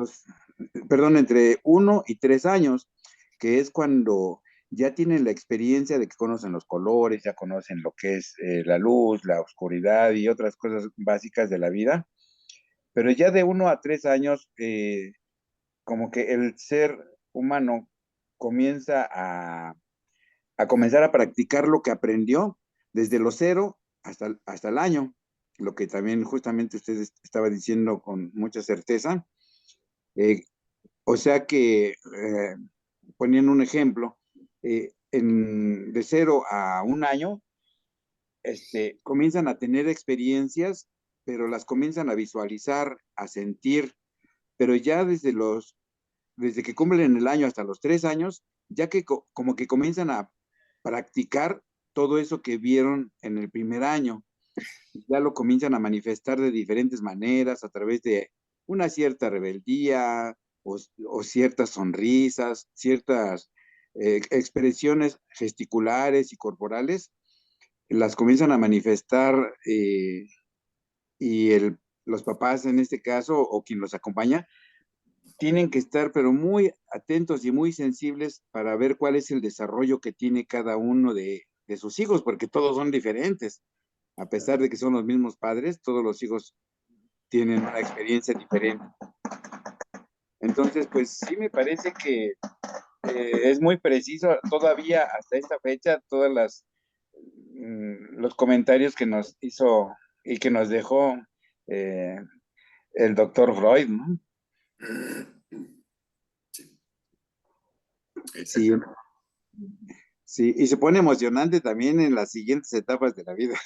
Speaker 6: entre 1 y 3 años, que es cuando ya tienen la experiencia de que conocen los colores, ya conocen lo que es la luz, la oscuridad y otras cosas básicas de la vida. Pero ya de 1 a 3 años, como que el ser humano comienza a comenzar a practicar lo que aprendió desde los 0 hasta el año, lo que también justamente usted estaba diciendo con mucha certeza. O sea que, poniendo un ejemplo, de 0 a 1 año, comienzan a tener experiencias, pero las comienzan a visualizar, a sentir, pero ya desde que cumplen el año hasta los 3 años, ya que como que comienzan a practicar todo eso que vieron en el primer año. Ya lo comienzan a manifestar de diferentes maneras, a través de una cierta rebeldía o ciertas sonrisas, ciertas expresiones gesticulares y corporales, las comienzan a manifestar y los papás en este caso, o quien los acompaña, tienen que estar pero muy atentos y muy sensibles para ver cuál es el desarrollo que tiene cada uno de sus hijos, porque todos son diferentes. A pesar de que son los mismos padres, todos los hijos tienen una experiencia diferente. Entonces, pues sí me parece que es muy preciso todavía hasta esta fecha todas los comentarios que nos hizo y que nos dejó el doctor Freud, ¿no? Sí, sí, y se pone emocionante también en las siguientes etapas de la vida.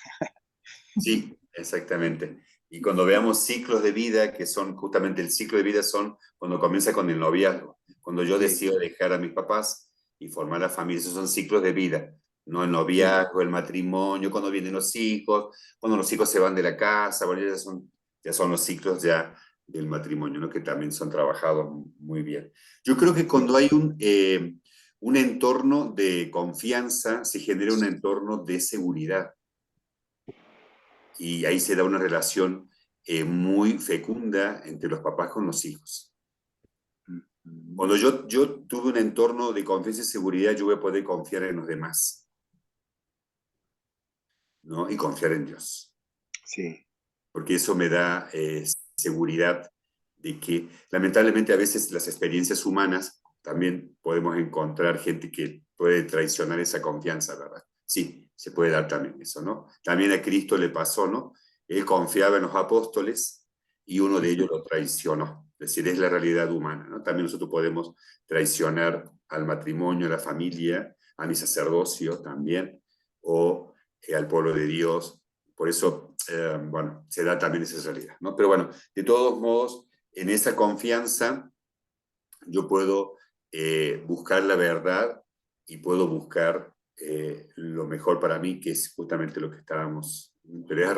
Speaker 1: Sí, exactamente. Y cuando veamos ciclos de vida, que son justamente el ciclo de vida, son cuando comienza con el noviazgo, cuando yo decido dejar a mis papás y formar la familia, esos son ciclos de vida, no el noviazgo, el matrimonio, cuando vienen los hijos, cuando los hijos se van de la casa, bueno, ya son los ciclos ya del matrimonio, ¿no? Que también son trabajados muy bien. Yo creo que cuando hay un entorno de confianza, se genera un entorno de seguridad. Y ahí se da una relación muy fecunda entre los papás con los hijos. Cuando yo tuve un entorno de confianza y seguridad, yo voy a poder confiar en los demás, ¿no? Y confiar en Dios.
Speaker 6: Sí.
Speaker 1: Porque eso me da seguridad de que, lamentablemente, a veces las experiencias humanas también podemos encontrar gente que puede traicionar esa confianza, ¿verdad? Sí, se puede dar también eso, ¿no? También a Cristo le pasó, ¿no? Él confiaba en los apóstoles y uno de ellos lo traicionó. Es decir, es la realidad humana, ¿no? También nosotros podemos traicionar al matrimonio, a la familia, a mi sacerdocio también, o al pueblo de Dios. Por eso, bueno, se da también esa realidad, ¿no? Pero bueno, de todos modos, en esa confianza yo puedo buscar la verdad y puedo buscar lo mejor para mí, que es justamente lo que estábamos, pero es a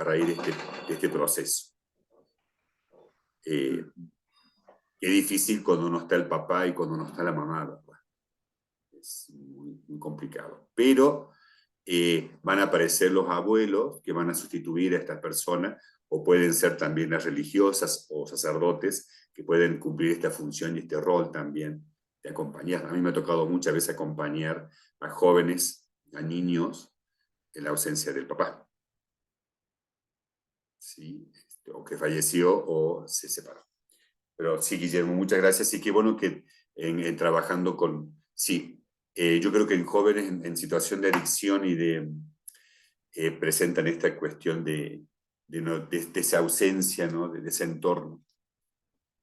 Speaker 1: raíz de este proceso. Es difícil cuando no está el papá y cuando no está la mamá, ¿verdad? Es muy complicado. Pero van a aparecer los abuelos que van a sustituir a estas personas, o pueden ser también las religiosas o sacerdotes que pueden cumplir esta función y este rol también de acompañar. A mí me ha tocado muchas veces acompañar a jóvenes, a niños, en la ausencia del papá. ¿Sí? O que falleció o se separó. Pero sí, Guillermo, muchas gracias. Y qué bueno que en trabajando con... Sí, yo creo que en jóvenes en situación de adicción y presentan esta cuestión de esa ausencia, ¿no? De ese entorno.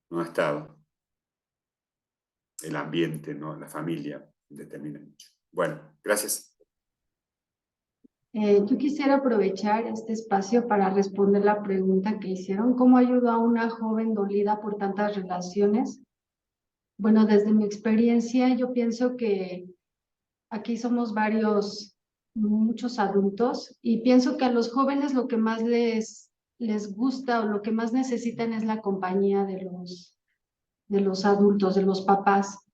Speaker 1: No ha estado. El ambiente, ¿no? La familia determina mucho. Bueno, gracias.
Speaker 3: Yo quisiera aprovechar este espacio para responder la pregunta que hicieron. ¿Cómo ayudo a una joven dolida por tantas relaciones? Bueno, desde mi experiencia, yo pienso que aquí somos muchos adultos, y pienso que a los jóvenes lo que más les gusta o lo que más necesitan es la compañía de los adultos, de los papás.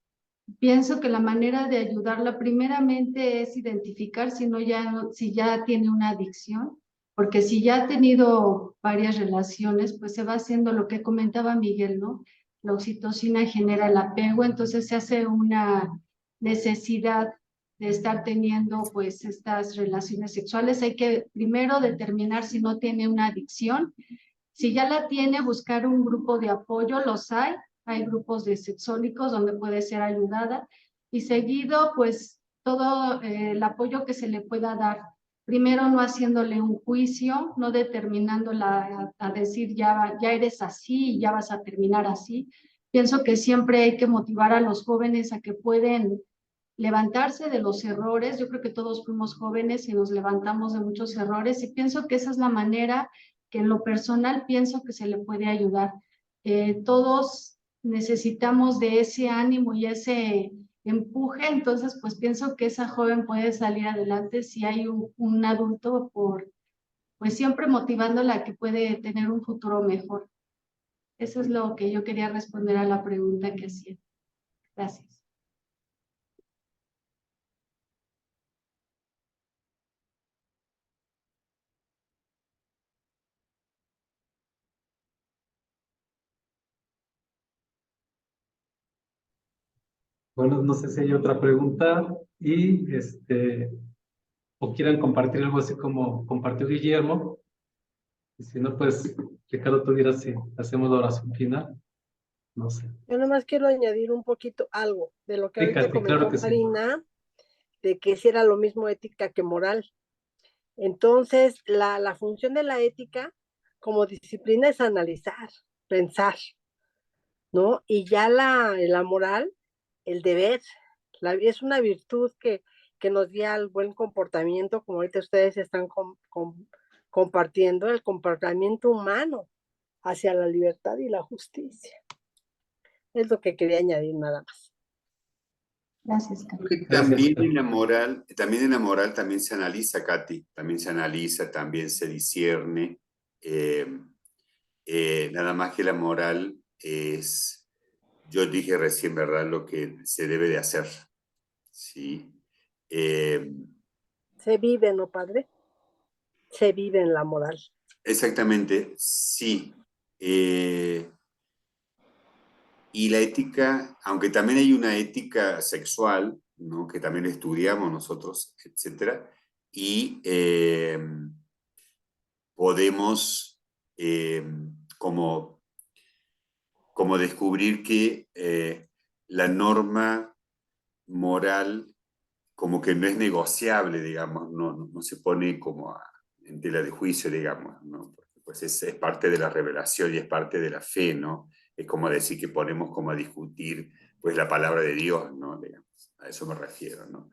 Speaker 3: Pienso que la manera de ayudarla primeramente es identificar si ya tiene una adicción, porque si ya ha tenido varias relaciones, pues se va haciendo lo que comentaba Miguel, ¿no? La oxitocina genera el apego, entonces se hace una necesidad de estar teniendo pues estas relaciones sexuales. Hay que primero determinar si no tiene una adicción. Si ya la tiene, buscar un grupo de apoyo, los hay grupos de sexólicos donde puede ser ayudada, y seguido, pues, todo el apoyo que se le pueda dar. Primero, no haciéndole un juicio, no determinándola a decir ya eres así y ya vas a terminar así. Pienso que siempre hay que motivar a los jóvenes a que pueden levantarse de los errores. Yo creo que todos fuimos jóvenes y nos levantamos de muchos errores, y pienso que esa es la manera que en lo personal pienso que se le puede ayudar. Todos necesitamos de ese ánimo y ese empuje, entonces pues pienso que esa joven puede salir adelante si hay un adulto pues siempre motivándola a que puede tener un futuro mejor. Eso es lo que yo quería responder a la pregunta que hacía. Gracias.
Speaker 2: Bueno, no sé si hay otra pregunta y o quieran compartir algo así como compartió Guillermo. Y si no, pues, Ricardo, tú dirás si hacemos la oración final. No sé.
Speaker 7: Yo nomás quiero añadir un poquito algo de lo que
Speaker 2: Sí,
Speaker 7: ahorita
Speaker 2: Katy,
Speaker 7: comentó
Speaker 2: claro que sí.
Speaker 7: Marina, de que si era lo mismo ética que moral. Entonces, la función de la ética como disciplina es analizar, pensar, ¿no? Y ya la moral, el deber, es una virtud que nos guía al buen comportamiento, como ahorita ustedes están compartiendo, el comportamiento humano hacia la libertad y la justicia. Es lo que quería añadir nada más.
Speaker 3: Gracias, Katy.
Speaker 1: También en la moral, también se analiza, Katy, también se analiza, también se discierne. Nada más que la moral es, yo dije recién, ¿verdad?, lo que se debe de hacer. ¿Sí?
Speaker 7: Se vive, ¿no, padre? Se vive en la moral.
Speaker 1: Exactamente, sí. Y la ética, aunque también hay una ética sexual, ¿no?, que también estudiamos nosotros, etcétera, y podemos como descubrir que la norma moral como que no es negociable, digamos, no se pone como en tela de juicio, digamos, ¿no? Porque pues es parte de la revelación y es parte de la fe, ¿no? Es como decir que ponemos como a discutir pues la palabra de Dios, ¿no? Digamos, a eso me refiero, ¿no?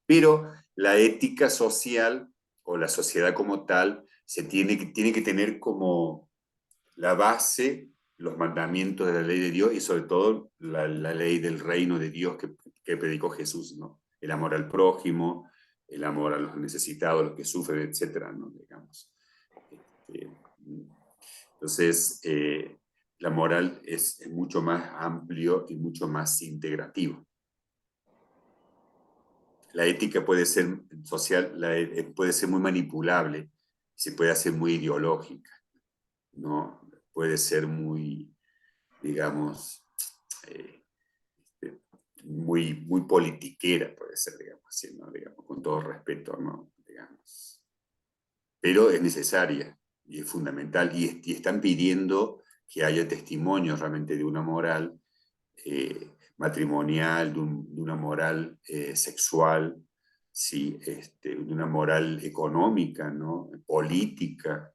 Speaker 1: Pero la ética social o la sociedad como tal tiene que tener como la base, los mandamientos de la ley de Dios y sobre todo la ley del reino de Dios que predicó Jesús, ¿no? El amor al prójimo, el amor a los necesitados, los que sufren, etcétera, ¿no? Digamos. Entonces, la moral es mucho más amplio y mucho más integrativo. La ética puede ser social, puede ser muy manipulable, se puede hacer muy ideológica, ¿no? Puede ser muy, digamos, muy politiquera, puede ser, digamos así, ¿no? Digamos, con todo respeto, ¿no? Digamos. Pero es necesaria y es fundamental, y están pidiendo que haya testimonios realmente de una moral matrimonial, de una moral sexual, ¿sí? De una moral económica, ¿no? Política.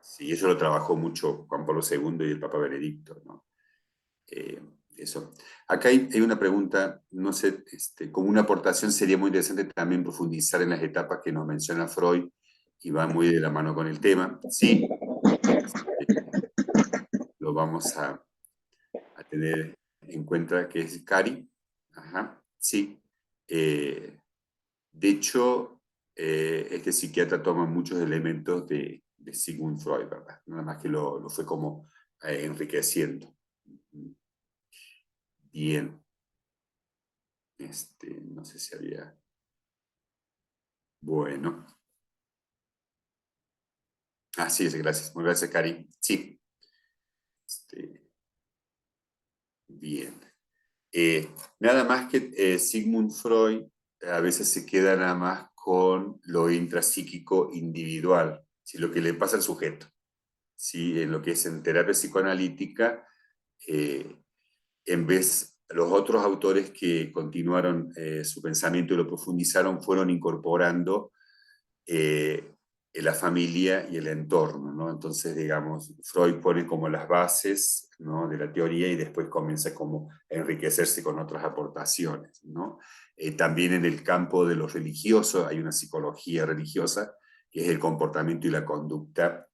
Speaker 1: Sí, eso lo trabajó mucho Juan Pablo II y el Papa Benedicto, ¿no? Eso. Acá hay una pregunta, no sé, como una aportación sería muy interesante también profundizar en las etapas que nos menciona Freud y va muy de la mano con el tema. Sí, lo vamos a a tener en cuenta, que es Cari. Ajá, sí. De hecho, este psiquiatra toma muchos elementos de Sigmund Freud, ¿verdad? Nada más que lo fue como enriqueciendo. Bien. No sé si había... Bueno. Así es, gracias. Muy gracias, Cari. Sí. Bien. Nada más que Sigmund Freud a veces se queda nada más con lo intrapsíquico individual, ¿sí? Lo que le pasa al sujeto. ¿Sí? En lo que es en terapia psicoanalítica, en vez, los otros autores que continuaron su pensamiento y lo profundizaron fueron incorporando la familia y el entorno, ¿no? Entonces, digamos, Freud pone como las bases, ¿no?, de la teoría y después comienza como a enriquecerse con otras aportaciones, ¿no? También en el campo de lo religioso hay una psicología religiosa, que es el comportamiento y la conducta.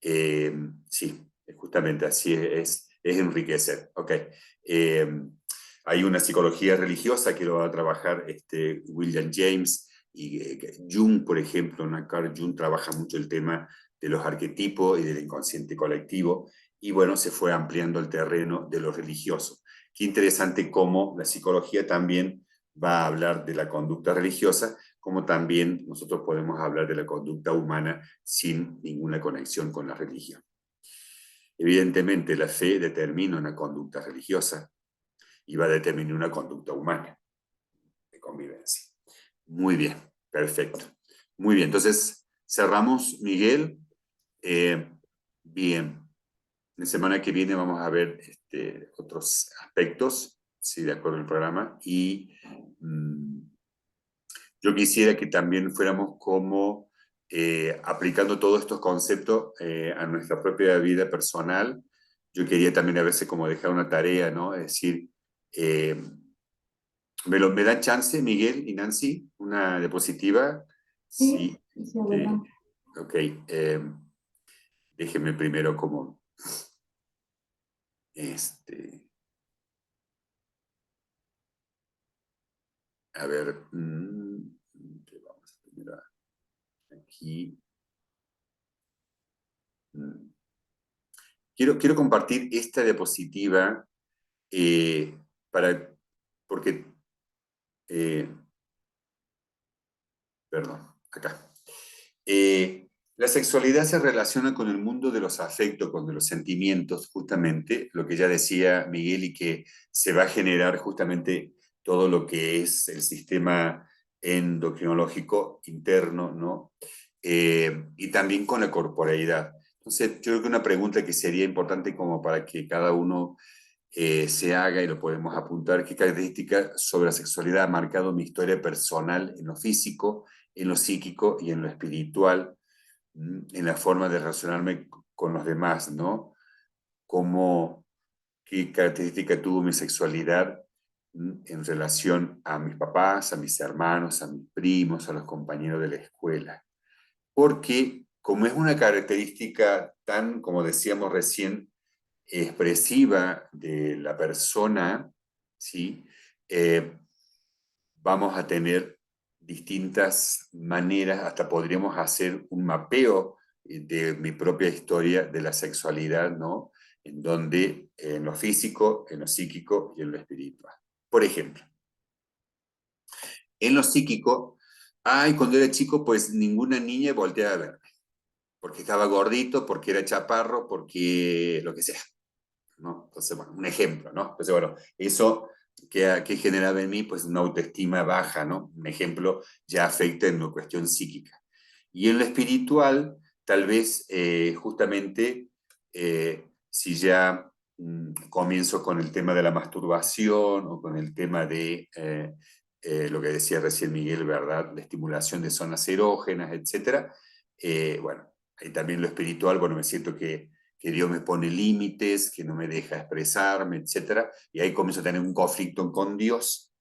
Speaker 1: Sí, justamente así es enriquecer. Ok. Hay una psicología religiosa que lo va a trabajar William James, y Jung, por ejemplo, Carl Jung trabaja mucho el tema de los arquetipos y del inconsciente colectivo, y bueno, se fue ampliando el terreno de lo religioso. Qué interesante cómo la psicología también va a hablar de la conducta religiosa, como también nosotros podemos hablar de la conducta humana sin ninguna conexión con la religión. Evidentemente, la fe determina una conducta religiosa y va a determinar una conducta humana de convivencia. Muy bien, perfecto. Muy bien, entonces cerramos, Miguel. Bien, la semana que viene vamos a ver otros aspectos, sí, de acuerdo al programa, y yo quisiera que también fuéramos como aplicando todos estos conceptos a nuestra propia vida personal. Yo quería también a veces como dejar una tarea, ¿no? Es decir, ¿me da chance, Miguel y Nancy, una diapositiva? Sí. Ok. Déjenme primero como... A ver, vamos a poner aquí. Quiero compartir esta diapositiva porque, perdón, acá. La sexualidad se relaciona con el mundo de los afectos, con los sentimientos, justamente, lo que ya decía Miguel, y que se va a generar justamente todo lo que es el sistema endocrinológico interno, ¿no? Y también con la corporeidad. Entonces, yo creo que una pregunta que sería importante como para que cada uno se haga, y lo podemos apuntar: ¿qué características sobre la sexualidad ha marcado mi historia personal en lo físico, en lo psíquico y en lo espiritual, en la forma de relacionarme con los demás, ¿no? ¿Qué característica tuvo mi sexualidad en relación a mis papás, a mis hermanos, a mis primos, a los compañeros de la escuela? Porque como es una característica tan, como decíamos recién, expresiva de la persona, ¿sí? Vamos a tener distintas maneras, hasta podríamos hacer un mapeo de mi propia historia de la sexualidad, ¿no? En donde, en lo físico, en lo psíquico y en lo espiritual. Por ejemplo, en lo psíquico, cuando era chico, pues ninguna niña volteaba a verme, porque estaba gordito, porque era chaparro, porque lo que sea, ¿no? Entonces, bueno, un ejemplo, ¿no? Entonces, bueno, eso que generaba en mí, pues una autoestima baja, ¿no? Un ejemplo ya afecta en la cuestión psíquica. Y en lo espiritual, tal vez justamente, si ya comienzo con el tema de la masturbación o con el tema de lo que decía recién Miguel, ¿verdad? La estimulación de zonas erógenas, etc. Bueno, ahí también lo espiritual, bueno, me siento que Dios me pone límites, que no me deja expresarme, etc. Y ahí comienzo a tener un conflicto con Dios.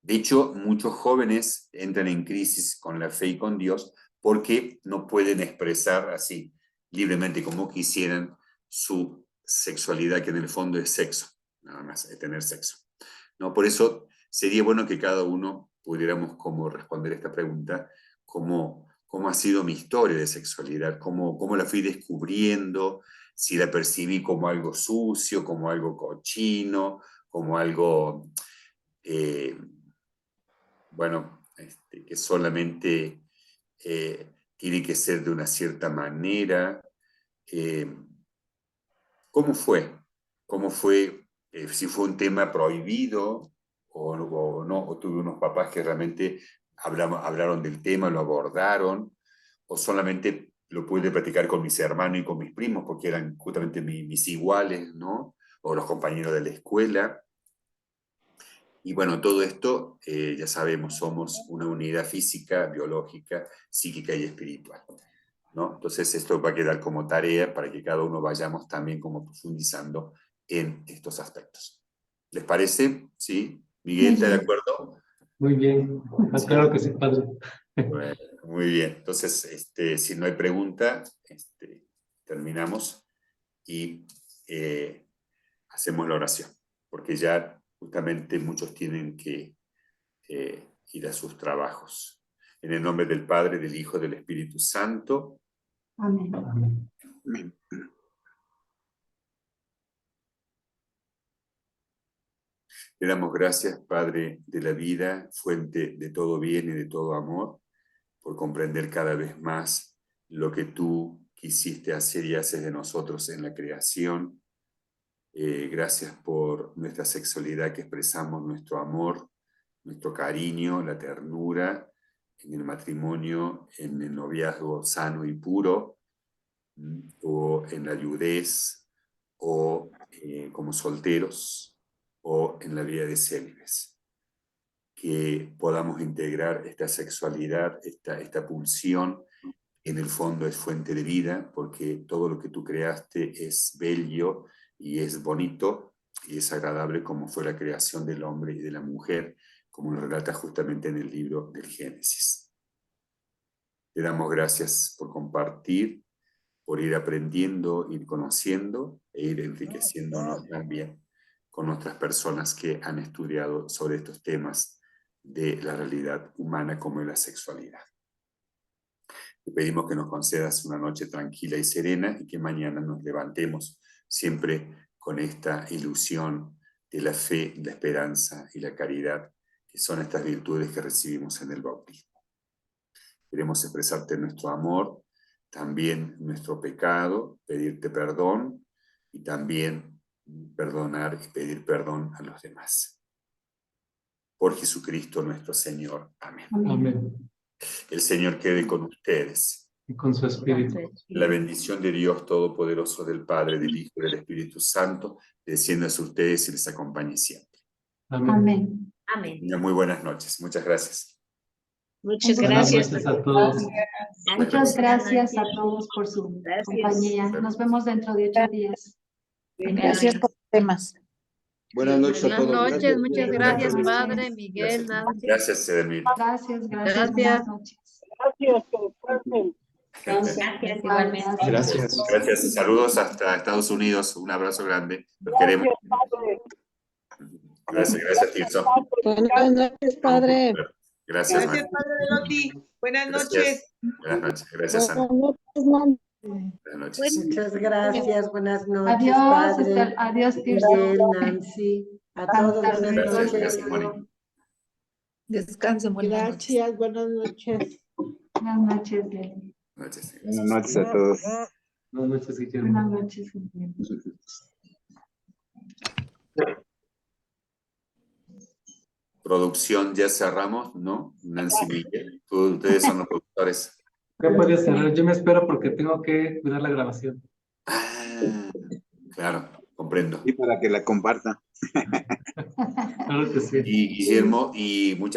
Speaker 1: De hecho, muchos jóvenes entran en crisis con la fe y con Dios porque no pueden expresar así libremente como quisieran su sexualidad, que en el fondo es sexo, nada más, tener sexo. ¿No? Por eso sería bueno que cada uno pudiéramos como responder esta pregunta, cómo ha sido mi historia de sexualidad, cómo la fui descubriendo, si la percibí como algo sucio, como algo cochino, como algo, bueno, que solamente tiene que ser de una cierta manera. ¿Cómo fue? ¿Cómo fue? Si fue un tema prohibido o no, o tuve unos papás que realmente hablaron del tema, lo abordaron, o solamente lo pude practicar con mis hermanos y con mis primos, porque eran justamente mis iguales, ¿no? O los compañeros de la escuela. Y bueno, todo esto, ya sabemos, somos una unidad física, biológica, psíquica y espiritual, ¿no? Entonces esto va a quedar como tarea para que cada uno vayamos también como profundizando en estos aspectos. ¿Les parece? ¿Sí? Miguel, ¿está de acuerdo?
Speaker 2: Muy bien,
Speaker 1: Sí.
Speaker 2: claro que sí, padre.
Speaker 1: Bueno, muy bien. Entonces, si no hay pregunta, terminamos y hacemos la oración, porque ya justamente muchos tienen que ir a sus trabajos. En el nombre del Padre, del Hijo, del Espíritu Santo.
Speaker 3: Amén.
Speaker 2: Amén.
Speaker 6: Amén.
Speaker 1: Le damos gracias, Padre de la vida, fuente de todo bien y de todo amor, por comprender cada vez más lo que tú quisiste hacer y haces de nosotros en la creación. Gracias por nuestra sexualidad, que expresamos nuestro amor, nuestro cariño, la ternura en el matrimonio, en el noviazgo sano y puro, o en la viudez, o como solteros, o en la vida de célibes. Que podamos integrar esta sexualidad, esta pulsión, en el fondo es fuente de vida, porque todo lo que tú creaste es bello y es bonito y es agradable, como fue la creación del hombre y de la mujer, como nos relata justamente en el libro del Génesis. Te damos gracias por compartir, por ir aprendiendo, ir conociendo e ir enriqueciéndonos también con otras personas que han estudiado sobre estos temas de la realidad humana como es la sexualidad. Te pedimos que nos concedas una noche tranquila y serena y que mañana nos levantemos siempre con esta ilusión de la fe, la esperanza y la caridad, que son estas virtudes que recibimos en el bautismo. Queremos expresarte nuestro amor, también nuestro pecado, pedirte perdón y también perdonar y pedir perdón a los demás. Por Jesucristo nuestro Señor. Amén.
Speaker 2: Amén.
Speaker 1: El Señor quede con ustedes.
Speaker 2: Y con su espíritu.
Speaker 1: La bendición de Dios Todopoderoso, del Padre, del Hijo y del Espíritu Santo, descienda sobre ustedes y les acompañe siempre.
Speaker 2: Amén.
Speaker 3: Amén.
Speaker 8: Amén.
Speaker 1: Tengan muy buenas noches. Muchas gracias.
Speaker 8: Muchas
Speaker 2: Buenas
Speaker 8: gracias.
Speaker 2: noches a todos.
Speaker 3: Muchas gracias a todos por su compañía. Nos vemos dentro de 8 días.
Speaker 8: Gracias por los temas.
Speaker 5: Buenas noches a
Speaker 9: Buenas
Speaker 5: todos.
Speaker 9: noches,
Speaker 5: Gracias.
Speaker 9: muchas gracias,
Speaker 1: Gracias.
Speaker 9: Padre, Miguel, Nancy.
Speaker 1: Gracias, Edelmir.
Speaker 3: Gracias, gracias.
Speaker 9: Gracias.
Speaker 3: Buenas noches.
Speaker 8: Gracias, igualmente.
Speaker 1: Gracias. Gracias. Saludos hasta Estados Unidos. Un abrazo grande. Los queremos. Gracias, Tirso.
Speaker 10: Buenas noches, padre.
Speaker 1: Gracias,
Speaker 11: Gracias,
Speaker 1: María.
Speaker 11: padre Velotti. Buenas
Speaker 1: Gracias.
Speaker 11: noches.
Speaker 1: Buenas noches. Gracias, Ana.
Speaker 10: Buenas noches, Nan.
Speaker 1: Buenas noches.
Speaker 4: Muchas gracias, buenas noches,
Speaker 3: Adiós,
Speaker 4: padre.
Speaker 3: adiós, Tirso.
Speaker 4: Miguel, Nancy, a todos, buenas
Speaker 1: Gracias,
Speaker 4: noches.
Speaker 1: Mónica.
Speaker 9: Descansen, buenas noches.
Speaker 10: Gracias, buenas noches.
Speaker 3: Buenas noches, Leli.
Speaker 1: Buenas noches.
Speaker 6: Buenas noches a todos.
Speaker 2: Buenas noches, Guillermo.
Speaker 3: Buenas noches, Guillermo.
Speaker 1: Producción, ya cerramos, ¿no? Nancy, Miguel, ustedes son los productores.
Speaker 2: ¿Qué puede cerrar? Yo me espero porque tengo que cuidar la grabación.
Speaker 1: Ah, claro, comprendo.
Speaker 6: Y para que la comparta.
Speaker 2: Claro que sí.
Speaker 1: Y Guillermo, y muchas